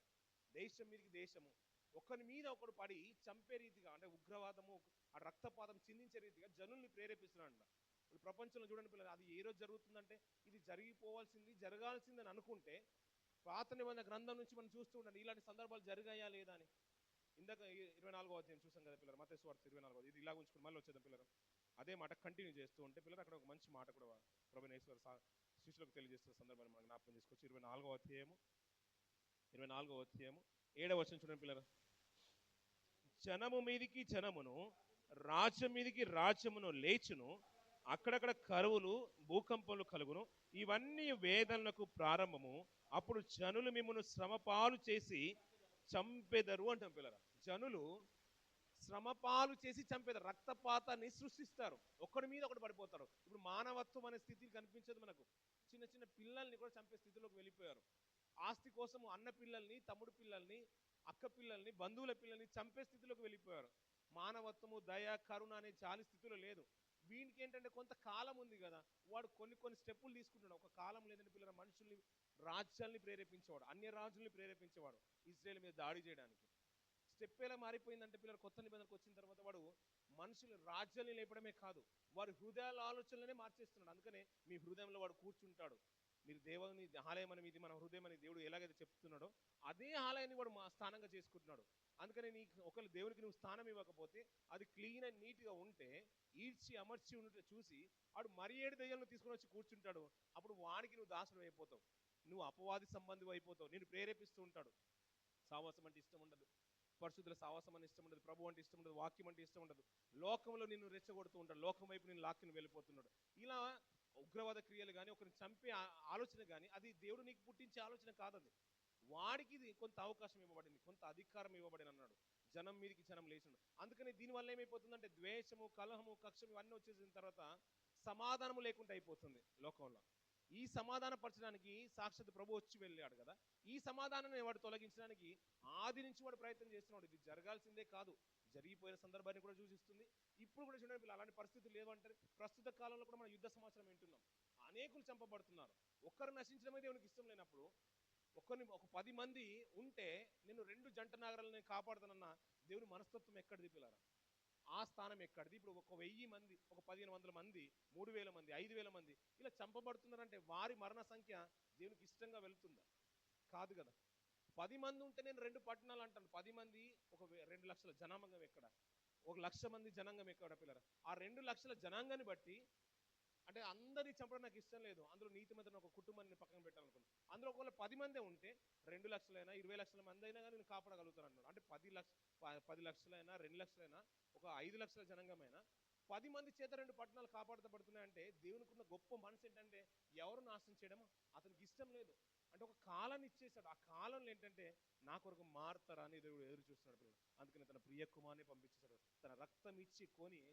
దేశం మీదకి దేశము, ఒకరి మీద ఒకడు పడి చంపే రీతిగా, అంటే ఉగ్రవాదము, ఆ రక్తపాతం చిందించే రీతిగా జనుల్ని ప్రేరేపిస్తున్నాడు. ఇప్పుడు ప్రపంచంలో చూడండి పిల్లలు, అది ఏ రోజు జరుగుతుందంటే ఇది జరిగిపోవాల్సింది, జరగాల్సిందని అనుకుంటే పాత నిబంధన గ్రంథం నుంచి మనం చూస్తూ ఉండండి ఇలాంటి సందర్భాలు జరిగాయా లేదా అని. ఇందాక 24వ అధ్యాయం చూసాం కదా పిల్లలు, మత్తయి సువార్త 24వ. ఇది ఇలా ఉంచుకుని మళ్ళీ వచ్చేద్దాం పిల్లలు. అదే మాట కంటిన్యూ చేస్తూ ఉంటే పిల్లలు అక్కడ ఒక మంచి మాట కూడా ప్రభువైన యేసు శిష్యులకు తెలియజేస్తున్న సందర్భాన్ని మనం జ్ఞాపకం చేసుకోవచ్చు. 24వ అధ్యాయము 7వ వచనం చూడండి పిల్లలు. జనము మీదికి జనమును, రాజ్యం మీదికి రాజ్యమును లేచును, అక్కడక్కడ కరువులు, భూకంపములు కలుగును, ఇవన్నీ వేదనలకు ప్రారంభము. అప్పుడు జనులు మిమ్మల్ని శ్రమపాలు చేసి చంపెదరు అంటాం పిల్లలు. జనులు శ్రమపాలు చేసి చంపేదారు, రక్తపాతాన్ని సృష్టిస్తారు, ఒకడి మీద ఒకటి పడిపోతారు. ఇప్పుడు మానవత్వం అనే స్థితి కనిపించదు మనకు. చిన్న చిన్న పిల్లల్ని కూడా చంపే స్థితిలోకి వెళ్ళిపోయారు. ఆస్తి కోసము అన్న పిల్లల్ని, తమ్ముడు పిల్లల్ని, అక్క పిల్లల్ని, బంధువుల పిల్లల్ని చంపే స్థితిలోకి వెళ్ళిపోయారు. మానవత్వము, దయ, కరుణ అనే జాలి స్థితిలో లేదు. వీనికి ఏంటంటే కొంత కాలం ఉంది కదా, వాడు కొన్ని స్టెప్పులు తీసుకుంటున్నాడు. ఒక కాలం లేదంటే పిల్లల మనుషుల్ని, రాజ్యాల్ని ప్రేరేపించేవాడు, అన్య రాజుల్ని ప్రేరేపించేవాడు ఇజ్రాయేల్ మీద దాడి చేయడానికి. స్టెప్ ఎలా మారిపోయిందంటే పిల్లలు కొత్త నిబంధనకు వచ్చిన తర్వాత వాడు మనుషులు రాజ్యాన్ని లేపడమే కాదు, వారి హృదయాల ఆలోచనలనే మార్చేస్తున్నాడు. అందుకనే మీ హృదయంలో వాడు కూర్చుంటాడు. మీరు దేవుని ఆలయం అని, ఇది మన హృదయం అని దేవుడు ఎలాగైతే చెప్తున్నాడో అదే ఆలయాన్ని వాడు మా స్థానంగా చేసుకుంటున్నాడు. అందుకని నీకు ఒకవేళ దేవునికి నువ్వు స్థానం ఇవ్వకపోతే, అది క్లీన్ అండ్ నీట్గా ఉంటే, ఈడ్చి అమర్చి ఉంటే చూసి వాడు మరి 7 దయ్యాలను తీసుకుని వచ్చి కూర్చుంటాడు. అప్పుడు వాడికి నువ్వు దాసుడు అయిపోతావు, నువ్వు అపవాది సంబంధి అయిపోతావు. నేను ప్రేరేపిస్తూ ఉంటాడు. సావాసం అంటే ఇష్టం ఉండదు, పరిశుద్ధుల సావాసం అని ఇష్టం ఉండదు, ప్రభు అంటే ఇష్టం ఉండదు, వాక్యం అంటే ఇష్టం ఉండదు. లోకంలో నిన్ను రెచ్చగొడుతూ ఉంటాడు, లోకం వైపు నేను లాక్కిని వెళ్ళిపోతున్నాడు. ఇలా ఉగ్రవాద క్రియలు కానీ, ఒకరిని చంపే ఆలోచన కానీ, అది దేవుడు నీకు పుట్టించే ఆలోచన కాదది. వాడికి ఇది కొంత అవకాశం ఇవ్వబడింది, కొంత అధికారం ఇవ్వబడిన అన్నాడు. జనం మీదకి జనం లేచినాడు. అందుకని దీనివల్ల ఏమైపోతుందంటే ద్వేషము, కలహము, కక్షము ఇవన్నీ వచ్చేసిన తర్వాత సమాధానము లేకుండా అయిపోతుంది లోకంలో. ఈ సమాధాన పరచడానికి సాక్షాత్ ప్రభు వచ్చి వెళ్ళాడు కదా, ఈ సమాధానాన్ని వాడు తొలగించడానికి ఆది నుంచి వాడు ప్రయత్నం చేస్తున్నాడు. ఇది జరగాల్సిందే కాదు, జరిగిపోయిన సందర్భాన్ని కూడా సూచిస్తుంది. ఇప్పుడు కూడా చూడండి, అలాంటి పరిస్థితులు లేవంటారు. ప్రస్తుత కాలంలో కూడా మనం యుద్ధ సమాచారం వింటున్నాం, అనేకులు చంపబడుతున్నారు. ఒక్కరు నశించడమే దేవునికి ఇష్టం లేనప్పుడు, ఒక 10 మంది ఉంటే నేను 2 జంట నగరాలను కాపాడుతానన్న దేవుని మనస్తత్వం ఎక్కడిది పిల్లరా? ఆ స్థానం ఎక్కడిది? ఇప్పుడు ఒక 1000 మంది, ఒక 1500 మంది, 3000 మంది, 5000 మంది ఇలా చంపబడుతున్నారంటే వారి మరణ సంఖ్య దేవునికి ఇష్టంగా వెళ్తుందా? కాదు కదా. 10 మంది ఉంటే నేను 2 పట్టణాలు అంటాను. 10 మంది ఒక 2 లక్షల జనాంగం ఎక్కడ? 1,00,000 మంది జనాంగం ఎక్కడ పిల్లరా? ఆ 2 లక్షల జనాంగాన్ని బట్టి, అంటే అందరినీ చంపడం నాకు ఇష్టం లేదు, అందులో నీతి మీద ఒక కుటుంబాన్ని పక్కన పెట్టాలనుకున్నాను. అందులో ఒకవేళ 10 మందే ఉంటే 2 లక్షలైనా 20 లక్షల మంది అయినా కానీ నేను కాపాడగలుగుతాను అన్నాడు. అంటే 10 లక్షలైనా 2 లక్షలైనా ఒక 5 లక్షల జనాంగమైనా 10 మంది చేత 2 పట్టణాలు కాపాడబడుతున్నాయంటే దేవునికి ఉన్న గొప్ప మనసు ఏంటంటే ఎవరు నాశనం చేయడం అతనికి ఇష్టం లేదు. అంటే ఒక కాలాన్ని ఇచ్చేసాడు. ఆ కాలంలో ఏంటంటే నా కొరకు మారుతారా అని దేవుడు ఎదురు చూస్తున్నాడు పిల్లలు. అందుకని తన ప్రియ కుమార్ని పంపించేశాడు. తన రక్తం ఇచ్చి కొని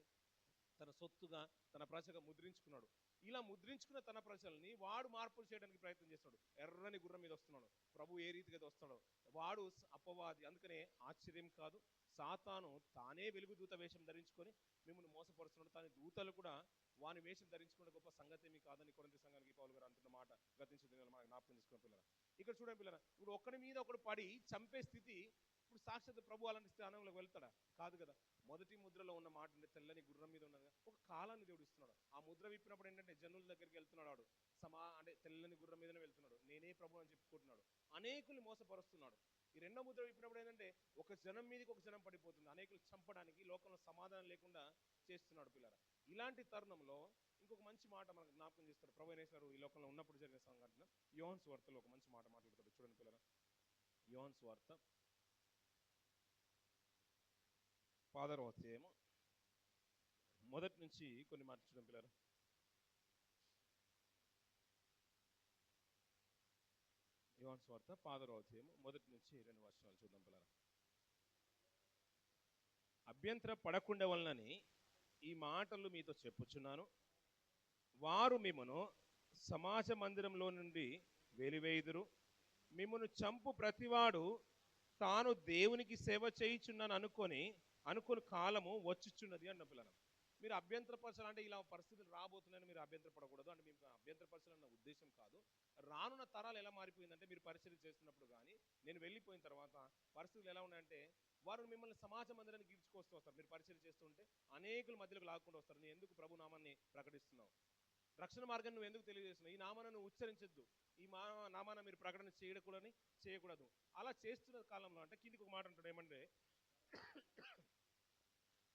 తన సొత్తుగా, తన ప్రజగా ముద్రించుకున్నాడు. ఇలా ముద్రించుకున్న తన ప్రజల్ని వాడు మార్పులు చేయడానికి ప్రయత్నం చేస్తున్నాడు. ఎర్రని గుర్రం మీద వస్తున్నాడు. ప్రభు ఏ రీతిగా వస్తున్నాడు? వాడు అపవాది. అందుకనే ఆశ్చర్యం కాదు, సాతాను తానే వెలుగుదూత వేషం ధరించుకొని మిమ్మల్ని మోసపరుస్తున్నాడు. తన దూతలు కూడా వాని వేషం ధరించుకునే గొప్ప సంగతి ఏమి కాదని కొరింథీ సంఘానికి పౌలు గారు అంటున్న మాట గతించిన దినాలు మనకు జ్ఞాపకం తీసుకున్న పిల్లలు. ఇక్కడ చూడండి పిల్లలు, ఇప్పుడు ఒకడి మీద ఒకడు పడి చంపే స్థితి ఇప్పుడు సాక్షాత్ ప్రభు అలాంటి స్థానంలోకి వెళ్తాడా? కాదు కదా. మొదటి ముద్రలో ఉన్న మాట అంటే తెల్లని గుర్రం మీద ఉన్నది, ఒక కాలాన్ని దేవుడు ఇస్తున్నాడు. ఆ ముద్ర విప్పినప్పుడు ఏంటంటే జనుల దగ్గరికి వెళ్తున్నాడు వాడు. అంటే తెల్లని గుర్రం మీదనే వెళ్తున్నాడు, నేనే ప్రభు అని చెప్పుకుంటున్నాడు, అనేకుల్ని మోసపరుస్తున్నాడు. ఈ రెండో ముద్ర విప్పినప్పుడు ఏంటంటే ఒక జనం మీదకి ఒక జనం పడిపోతుంది, అనేకులు చంపడానికి, లోకంలో సమాధానం లేకుండా చేస్తున్నాడు పిల్లరా. ఇలాంటి తరుణంలో ఇంకొక మంచి మాట మనకు జ్ఞాపకం చేస్తాడు ప్రభు యేసు ఈ లోకంలో ఉన్నప్పుడు జరిగిన సంఘటన. యోహాను సువార్తలో ఒక మంచి మాట మాట్లాడతాడు, చూడండి పిల్లరా. యోహాను సువార్త 6వ అధ్యాయము మొదటి నుంచి కొన్ని మాటలు చూడండి పిల్లరా. యోహాను సువార్త 6వ అధ్యాయము మొదటి నుంచి 2 వచనాలు చూద్దాం పిల్లరా. అభ్యంతర పడకుండా వలనని ఈ మాటలు మీతో చెప్పుచున్నాను, వారు మిమ్మను సమాజ మందిరంలో నుండి వెలివేయుదురు, మిమ్మను చంపు ప్రతివాడు తాను దేవునికి సేవ చేయుచున్నాను అనుకొని కాలము వచ్చుచున్నది అన్న పిల్లలు. మీరు అభ్యంతరపరచాలంటే ఇలా పరిస్థితులు రాబోతున్నాయని మీరు అభ్యంతరపడకూడదు. అంటే మీకు అభ్యంతరపరచాలన్న ఉద్దేశం కాదు. రానున్న తరాలు ఎలా మారిపోయిందంటే, మీరు పరిచయం చేస్తున్నప్పుడు కానీ నేను వెళ్ళిపోయిన తర్వాత పరిస్థితులు ఎలా ఉన్నాయంటే, వారు మిమ్మల్ని సమాజ మందిరానికి గీడ్చుకొస్తూ వస్తారు. మీరు పరిచయం చేస్తుంటే అనేకుల మధ్యలోకి లాక్కుండా వస్తారు. నేను ఎందుకు ప్రభు నామాన్ని ప్రకటిస్తున్నావు, రక్షణ మార్గాన్ని నువ్వు ఎందుకు తెలియజేస్తున్నావు, ఈ నామాన్ని నువ్వు ఉచ్చరించద్దు, ఈ నామాన్ని మీరు ప్రకటన చేయకూడదు. అలా చేస్తున్న కాలంలో అంటే కిందికి ఒక మాట అంటాడు, ఏమంటే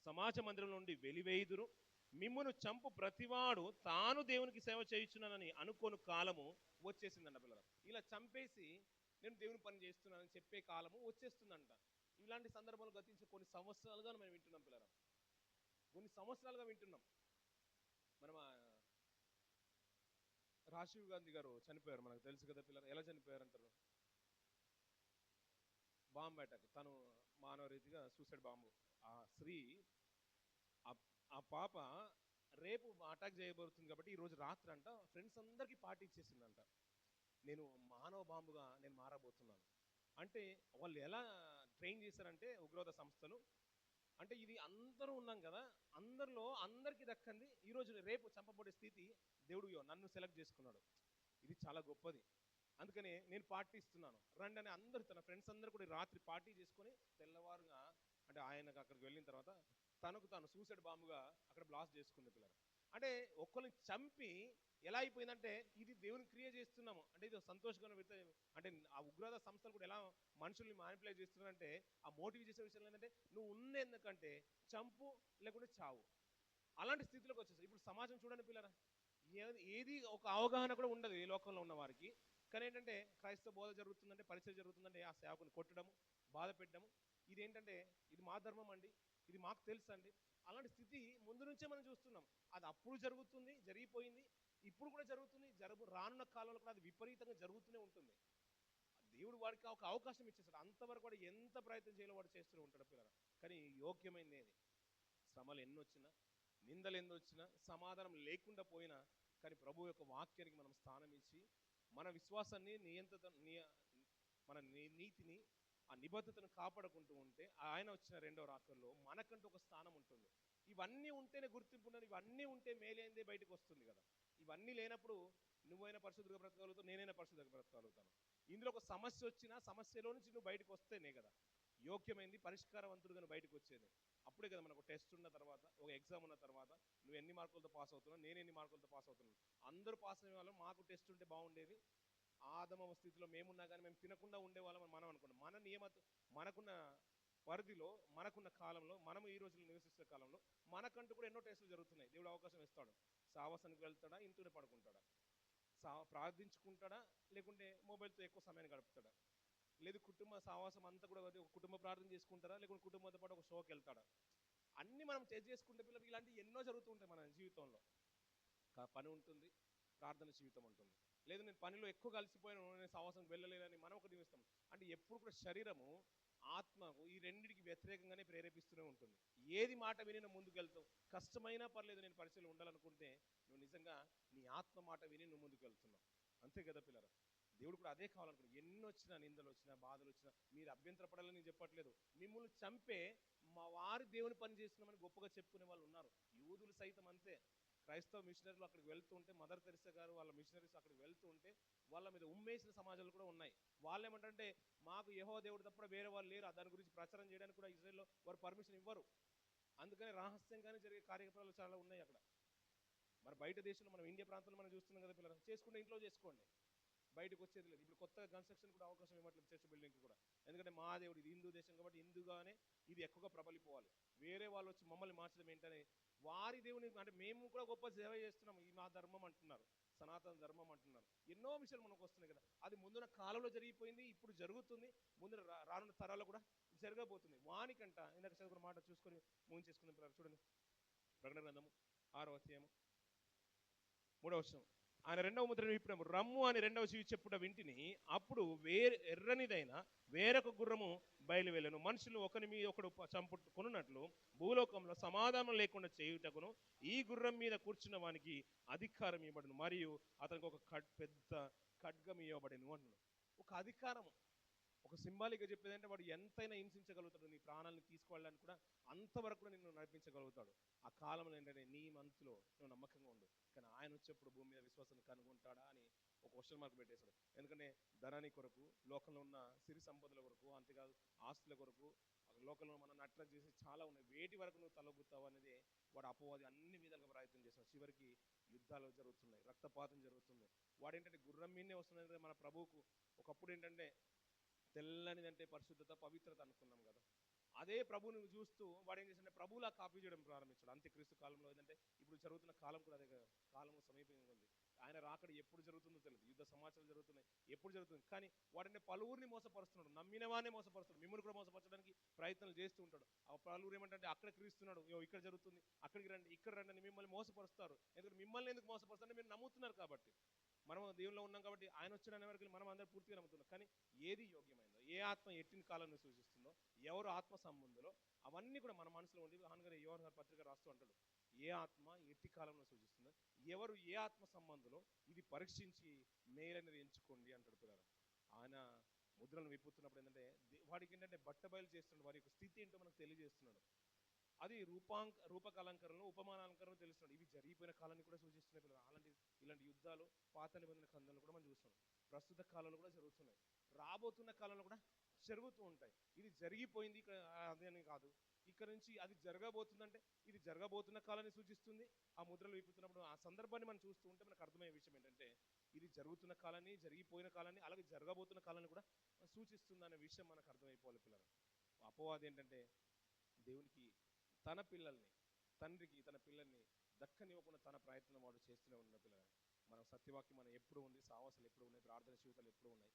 సమాజ మందిరం నుండి వెలివేయుదురు, మిమ్మును చంపు ప్రతివాడు తాను దేవునికి సేవ చేయుచున్నానని అనుకోని కాలము వచ్చేసిందంట పిల్లలు. ఇలా చంపేసి నేను దేవుని పని చేస్తున్నానని చెప్పే కాలము వచ్చేస్తుందంట. ఇలాంటి సందర్భాలు గతించి కొన్ని సంవత్సరాలుగా మనం వింటున్నాం పిల్లలు, కొన్ని సంవత్సరాలుగా వింటున్నాం. మనం రాజీవ్ గాంధీ గారు చనిపోయారు, మనకు తెలుసు కదా పిల్లలు. ఎలా చనిపోయారు అంటారు? Bomb attack. తను మానవ రీతిగా సూసైడ్ బాంబు. ఆ స్త్రీ, ఆ పాప రేపు అటాక్ చేయబోతుంది కాబట్టి ఈరోజు రాత్రి అంట ఫ్రెండ్స్ అందరికీ పార్టీ ఇచ్చేసిందంట. నేను మానవ బాంబుగా నేను మారబోతున్నాను అంటే, వాళ్ళు ఎలా ట్రైన్ చేశారంటే ఉగ్రవాద సంస్థలు, అంటే ఇది అందరూ ఉన్నాం కదా, అందరికీ దక్కంది ఈరోజు రేపు చంపబడే స్థితి దేవుడు నన్ను సెలెక్ట్ చేసుకున్నాడు. ఇది చాలా గొప్పది. అందుకని నేను పార్టీ ఇస్తున్నాను రండి అని అందరూ, తన ఫ్రెండ్స్ అందరూ కూడా రాత్రి పార్టీ చేసుకొని తెల్లవారుగా, అంటే ఆయనకు అక్కడికి వెళ్ళిన తర్వాత తనకు తాను సూసైడ్ బాంబుగా అక్కడ బ్లాస్ట్ చేసుకుంది పిల్లలు. అంటే ఒక్కరిని చంపి ఎలా అయిపోయిందంటే, ఇది దేవుని క్రియ చేస్తున్నాము అంటే ఇది సంతోషంగా. అంటే ఆ ఉగ్రవాద సంస్థలు కూడా ఎలా మనుషుల్ని మానిపులేట్ చేస్తున్నారంటే, ఆ మోటివ్ చేసే విషయంలో ఏంటంటే, నువ్వు ఉన్న ఎందుకంటే చంపు లేకుంటే చావు, అలాంటి స్థితిలోకి వచ్చేసారు. ఇప్పుడు సమాజం చూడండి పిల్లరా, ఏది ఒక అవగాహన కూడా ఉండదు ఈ లోకంలో ఉన్న వారికి. కానీ ఏంటంటే క్రైస్తవ బోధ జరుగుతుందంటే, పరిచయం జరుగుతుందంటే ఆ సేవకుని కొట్టడము, బాధ పెట్టడము, ఇదేంటంటే ఇది మా ధర్మం అండి, ఇది మాకు తెలుసు అండి. అలాంటి స్థితి ముందు నుంచే మనం చూస్తున్నాం. అది అప్పుడు జరుగుతుంది, జరిగిపోయింది, ఇప్పుడు కూడా జరుగుతుంది, రానున్న కాలంలో కూడా అది విపరీతంగా జరుగుతూనే ఉంటుంది. దేవుడు వాడికి ఒక అవకాశం ఇచ్చేస్తాడు. అంతవరకు వాడు ఎంత ప్రయత్నం చేయాలో వాడు చేస్తూనే ఉంటాడు పిల్లలు. కానీ యోగ్యమైంది ఏది? శ్రమలు ఎన్నొచ్చినా, నిందలు ఎన్నొచ్చినా, సమాధానం లేకుండా పోయినా, కానీ ప్రభు యొక్క వాక్యానికి మనం స్థానం ఇచ్చి మన విశ్వాసాన్ని మన నీతిని, ఆ నిబద్ధతను కాపాడుకుంటూ ఉంటే ఆయన వచ్చిన రెండవ రాకల్లో మనకంటూ ఒక స్థానం ఉంటుంది. ఇవన్నీ ఉంటేనే గుర్తింపు ఉన్నది, ఇవన్నీ ఉంటే మేలైందే బయటకు వస్తుంది కదా. ఇవన్నీ లేనప్పుడు నువ్వైనా పరిశుద్ధంగా బ్రతకగలుగుతావు, నేనైనా పరిశుద్ధంగా బ్రతకగలుగుతాను. ఇందులో ఒక సమస్య వచ్చినా సమస్యలో నుంచి నువ్వు బయటకు వస్తేనే కదా యోగ్యమైంది పరిష్కారవంతుడుగా బయటకు వచ్చేది. అప్పుడే కదా మనకు టెస్ట్ ఉన్న తర్వాత, ఒక ఎగ్జామ్ ఉన్న తర్వాత నువ్వు ఎన్ని మార్కులతో పాస్ అవుతున్నావు, నేను ఎన్ని మార్కులతో పాస్ అవుతున్నాను, అందరూ పాస్ అయ్యే వాళ్ళం. మాకు టెస్ట్ ఉంటే బాగుండేది, ఆదమ స్థితిలో మేమున్నా కానీ మేము తినకుండా ఉండేవాళ్ళం మనం అనుకున్నాం. మనకున్న పరిధిలో, మనకున్న కాలంలో, మనము ఈ రోజుల్లో నివసిస్తున్న కాలంలో మనకంటూ కూడా ఎన్నో టెస్టులు జరుగుతున్నాయి. దేవుడు అవకాశం ఇస్తాడు. సావాసానికి వెళ్తాడా, ఇంట్లోనే పడుకుంటాడా, ప్రార్థించుకుంటాడా, లేకుంటే మొబైల్తో ఎక్కువ సమయాన్ని గడుపుతాడా, లేదు కుటుంబ సావాసం అంతా కూడా ఒక కుటుంబ ప్రార్థన చేసుకుంటారా, లేకుంటే కుటుంబంతో పాటు ఒక షోకి వెళ్తాడా. అన్నీ మనం చేసుకుంటే పిల్లలు ఇలాంటివి ఎన్నో జరుగుతూ ఉంటాయి మన జీవితంలో. పని ఉంటుంది, ప్రార్థన జీవితం ఉంటుంది. లేదు నేను పనిలో ఎక్కువ కలిసిపోయాను, నేను సావాసానికి వెళ్ళలేదని మనం ఒకటి నిమిస్తాం. అంటే ఎప్పుడు కూడా శరీరము ఆత్మకు ఈ రెండింటికి వ్యతిరేకంగానే ప్రేరేపిస్తూనే ఉంటుంది. ఏది మాట విని నువ్వు ముందుకు వెళ్తావు, కష్టమైనా పర్లేదు నేను పరిచయం ఉండాలనుకుంటే నువ్వు నిజంగా నీ ఆత్మ మాట విని నువ్వు ముందుకు వెళ్తున్నావు. అంతే కదా పిల్లలు. దేవుడు కూడా అదే కావాలనుకున్నాడు. ఎన్ని వచ్చినా, నిందలు వచ్చినా, బాధలు వచ్చినా మీరు అభ్యంతరపడాలని నేను చెప్పట్లేదు. మిమ్మల్ని చంపే మా వారి దేవుని పని చేస్తున్నామని గొప్పగా చెప్పుకునే వాళ్ళు ఉన్నారు, యూదులు సైతం అంతే. క్రైస్తవ మిషనరీలు అక్కడికి వెళ్తూ ఉంటే, మదర్ తెరిసా గారు వాళ్ళ మిషనరీస్ అక్కడికి వెళ్తూ ఉంటే వాళ్ళ మీద ఉమ్మేసిన సమాజాలు కూడా ఉన్నాయి. వాళ్ళు ఏమంటే మాకు యెహోవా దేవుడు తప్ప వేరే వాళ్ళు లేరు, దాని గురించి ప్రచారం చేయడానికి కూడా ఇజ్రాయెల్లో వారు పర్మిషన్ ఇవ్వరు. అందుకని రహస్యంగానే జరిగే కార్యక్రమాలు చాలా ఉన్నాయి అక్కడ. మరి బయట దేశంలో మనం ఇండియా ప్రాంతంలో మనం చూస్తున్నాం కదా, పిల్లలు చేసుకుంటే ఇంట్లో చేసుకోండి, బయటకు వచ్చేది లేదు. ఇప్పుడు కొత్తగా కన్స్ట్రక్షన్ కూడా అవకాశం ఇవ్వట్లేదు చర్చ్ బిల్డింగ్ కూడా. ఎందుకంటే మా దేవుడు ఇది హిందూ దేశం కాబట్టి హిందూగానే ఇది ఎక్కువగా ప్రబలిపోవాలి. వేరే వాళ్ళు వచ్చి మమ్మల్ని మార్చడం ఏంటని వారి దేవుని, అంటే మేము కూడా గొప్ప సేవ చేస్తున్నాం, ఈ మా ధర్మం అంటున్నారు, సనాతన ధర్మం అంటున్నారు. ఎన్నో విషయాలు మనకు వస్తున్నాయి కదా. అది ముందున కాలంలో జరిగిపోయింది, ఇప్పుడు జరుగుతుంది, ముందు రానున్న తరాలు కూడా జరగబోతుంది. వానికంట ఇందాక చదువుకున్న మాట చూసుకొని ముగించేసుకుందాం. చూడండి, ప్రకటన గ్రంథము 6వ అధ్యాయము 3వ వచనం. ఆయన రెండవ ముద్రను విప్పినప్పుడు రమ్ము అని రెండవ జీవి చెప్పుట వింటిని. అప్పుడు ఎర్రనిదైన వేరొక గుర్రము బయలువెళ్ళను. మనుషులు ఒకని మీద ఒకడు చంపుకొనున్నట్లు భూలోకంలో సమాధానం లేకుండా చేయుటకును ఈ గుర్రం మీద కూర్చున్న వానికి అధికారం ఇవ్వబడును, మరియు అతనికి ఒక పెద్ద ఖడ్గం ఇవ్వబడిను అంటున్నాడు. ఒక అధికారం, ఒక సింబాలిక్గా చెప్పేది అంటే వాడు ఎంతైనా హింసించగలుగుతాడు, నీ ప్రాణాలను తీసుకువెళ్ళడానికి కూడా అంతవరకు కూడా నిన్ను నడిపించగలుగుతాడు. ఆ కాలంలో ఏంటంటే నీ మనసులో నువ్వు నమ్మకంగా ఉండు. కానీ ఆయన వచ్చేప్పుడు భూమి మీద విశ్వాసాన్ని కనుగొంటాడా అని ఒక క్వశ్చన్ మార్క్ పెట్టేశాడు. ఎందుకంటే ధనాని కొరకు, లోకంలో ఉన్న సిరి సంపదల కొరకు, అంతేకాదు ఆస్తుల కొరకు, లోకంలో మనం అట్రాక్ట్ చేసి చాలా ఉన్నాయి. వేటి వరకు నువ్వు తలబుతావు అనేది వాడు అపవాది అన్ని విధాలుగా ప్రయత్నం చేస్తున్నాడు. చివరికి యుద్ధాలు జరుగుతున్నాయి, రక్తపాతం జరుగుతుంది. వాడు ఏంటంటే గుర్రం మీదనే వస్తున్నాయి. మన ప్రభువుకు ఒకప్పుడు ఏంటంటే తెల్లనిదంటే పరిశుద్ధత, పవిత్రత అనుకున్నాం కదా. అదే ప్రభువుని చూస్తూ వాడు ఏం చేశాడంటే ప్రభువులా కాపీ చేయడం ప్రారంభించాడు. అంత్యక్రీస్తు కాలంలో ఏంటంటే ఇప్పుడు జరుగుతున్న కాలం కూడా అదే కదా. కాలం సమీపంగా ఉంది. ఆయన రాకడ ఎప్పుడు జరుగుతుందో తెలియదు, యుద్ధ సమాచారాలు జరుగుతున్నాయి, ఎప్పుడు జరుగుతుంది. కానీ వాడంటే పలువురిని మోసపరుస్తున్నాడు, నమ్మిన వానే మోసపరుస్తున్నాడు, మిమ్మల్ని కూడా మోసపరచడానికి ప్రయత్నాలు చేస్తూ ఉంటాడు. ఆ పలువురు ఏమంటే అక్కడ క్రీస్తున్నాడు, ఇక్కడ జరుగుతుంది, అక్కడికి రండి, ఇక్కడ రండి అని మిమ్మల్ని మోసపరుస్తారు. ఎందుకంటే మిమ్మల్ని ఎందుకు మోసపరుస్తారంటే మీరు నమ్ముతున్నారు కాబట్టి. మనం దేవుల్లో ఉన్నాం కాబట్టి ఆయన వచ్చిన వరకు మనం అందరూ పూర్తిగా నమ్ముతున్నాం. కానీ ఏది యోగ్యమైందో, ఏ ఆత్మ ఎట్టిన కాలాన్ని సూచిస్తుందో, ఎవరు ఆత్మ సంబంధులో, అవన్నీ కూడా మన మనసులో ఉండి హాన్గారు యోహాను పత్రిక రాస్తూ అంటాడు, ఏ ఆత్మ ఎట్టి కాలంలో సూచిస్తుందో, ఎవరు ఏ ఆత్మ సంబంధులో ఇది పరీక్షించి మేలనేది ఎంచుకోండి అంటాడు. పిల్లలు ఆయన ముద్రలను విప్పుతున్నప్పుడు ఏంటంటే వాడికి ఏంటంటే బట్టబయలు చేస్తున్నాడు, వారి యొక్క స్థితి ఏంటో మనకు తెలియజేస్తున్నాడు. అది రూపకాలంకరణలు, ఉపమానాలంకరణలు తెలుస్తున్నాడు. ఇవి జరిగిపోయిన కాలాన్ని కూడా సూచిస్తున్నాయి పిల్లలు. ఇలాంటి యుద్ధాలు పాత నిబంధన గ్రంథాలు కూడా మనం చూస్తున్నాం. ప్రస్తుత కాలంలో కూడా జరుగుతున్నాయి, రాబోతున్న కాలంలో కూడా జరుగుతూ ఉంటాయి. ఇది జరిగిపోయింది ఇక్కడ అదేని కాదు, ఇక్కడ నుంచి అది జరగబోతుందంటే ఇది జరగబోతున్న కాలాన్ని సూచిస్తుంది. ఆ ముద్రలు విప్పుతున్నప్పుడు ఆ సందర్భాన్ని మనం చూస్తూ ఉంటే మనకు అర్థమయ్యే విషయం ఏంటంటే ఇది జరుగుతున్న కాలాన్ని, జరిగిపోయిన కాలాన్ని, అలాగే జరగబోతున్న కాలాన్ని కూడా సూచిస్తుంది అనే విషయం మనకు అర్థమైపోవాలి పిల్లలు. అపవాది ఏంటంటే దేవునికి తన పిల్లల్ని, తండ్రికి తన పిల్లల్ని దక్కనివ్వకుండా తన ప్రయత్నం వాడు చేస్తూనే ఉన్న పిల్లలు. మన సత్యవాక్యం మనం ఎప్పుడు ఉంది, సావాసాలు ఎప్పుడు ఉన్నాయి, ప్రార్థన జీవితాలు ఎప్పుడు ఉన్నాయి,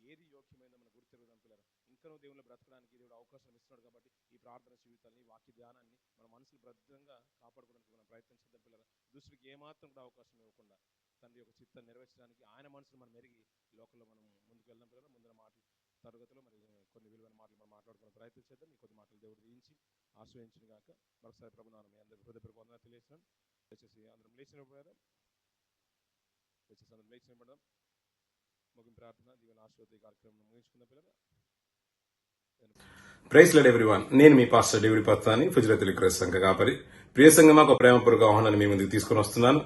ఏది యోగ్యమైందో మనం గుర్తిరుగుదాం పిల్లలు. ఇంకా దేవుళ్ళు బ్రతకడానికి దేవుడు అవకాశం ఇస్తున్నాడు కాబట్టి ఈ ప్రార్థన జీవితాన్ని, వాక్య ధ్యానాన్ని మన మనసులు భద్రంగా కాపాడుకోవడానికి మనం ప్రయత్నం చేద్దాం పిల్లలు. దృష్టికి ఏమాత్రం కూడా అవకాశం ఇవ్వకుండా తండ్రి యొక్క చిత్తాన్ని నెరవేర్చడానికి ఆయన మనసును మనం మెరిగి లోకంలో మనం ముందుకు వెళ్దాం పిల్లలు. ముందున మాటలు తరగతిలో మరి కొన్ని విలువైన మాటలు మనం మాట్లాడుకునే ప్రయత్నం చేద్దాం. ఈ కొద్ది మాటలు దేవుడు దీవించి ఆశ్రయించిన గాక. మరొకసారి ప్రభునామం మీ అందరికీ హృదయపూర్వక వందనాలు తెలియజేస్తున్నాను. దయచేసి అందరం లేచినప్పుడు ముగింపు ప్రార్థన, దీవెన ఆశీర్వాద కార్యక్రమం ముగించుకుందాం పిల్లలు. Praise lord everyone. నేను మీ పాస్టర్ డేవిడ్ పత్తాని, ఫుజ్రతుల్ క్రైస్తవ సంఘ కాపరి. ప్రియ సంఘమా, ఒక ప్రేమపూర్వక ఆహ్వానాన్ని మీ ముందుకు తీసుకుని వస్తున్నాను.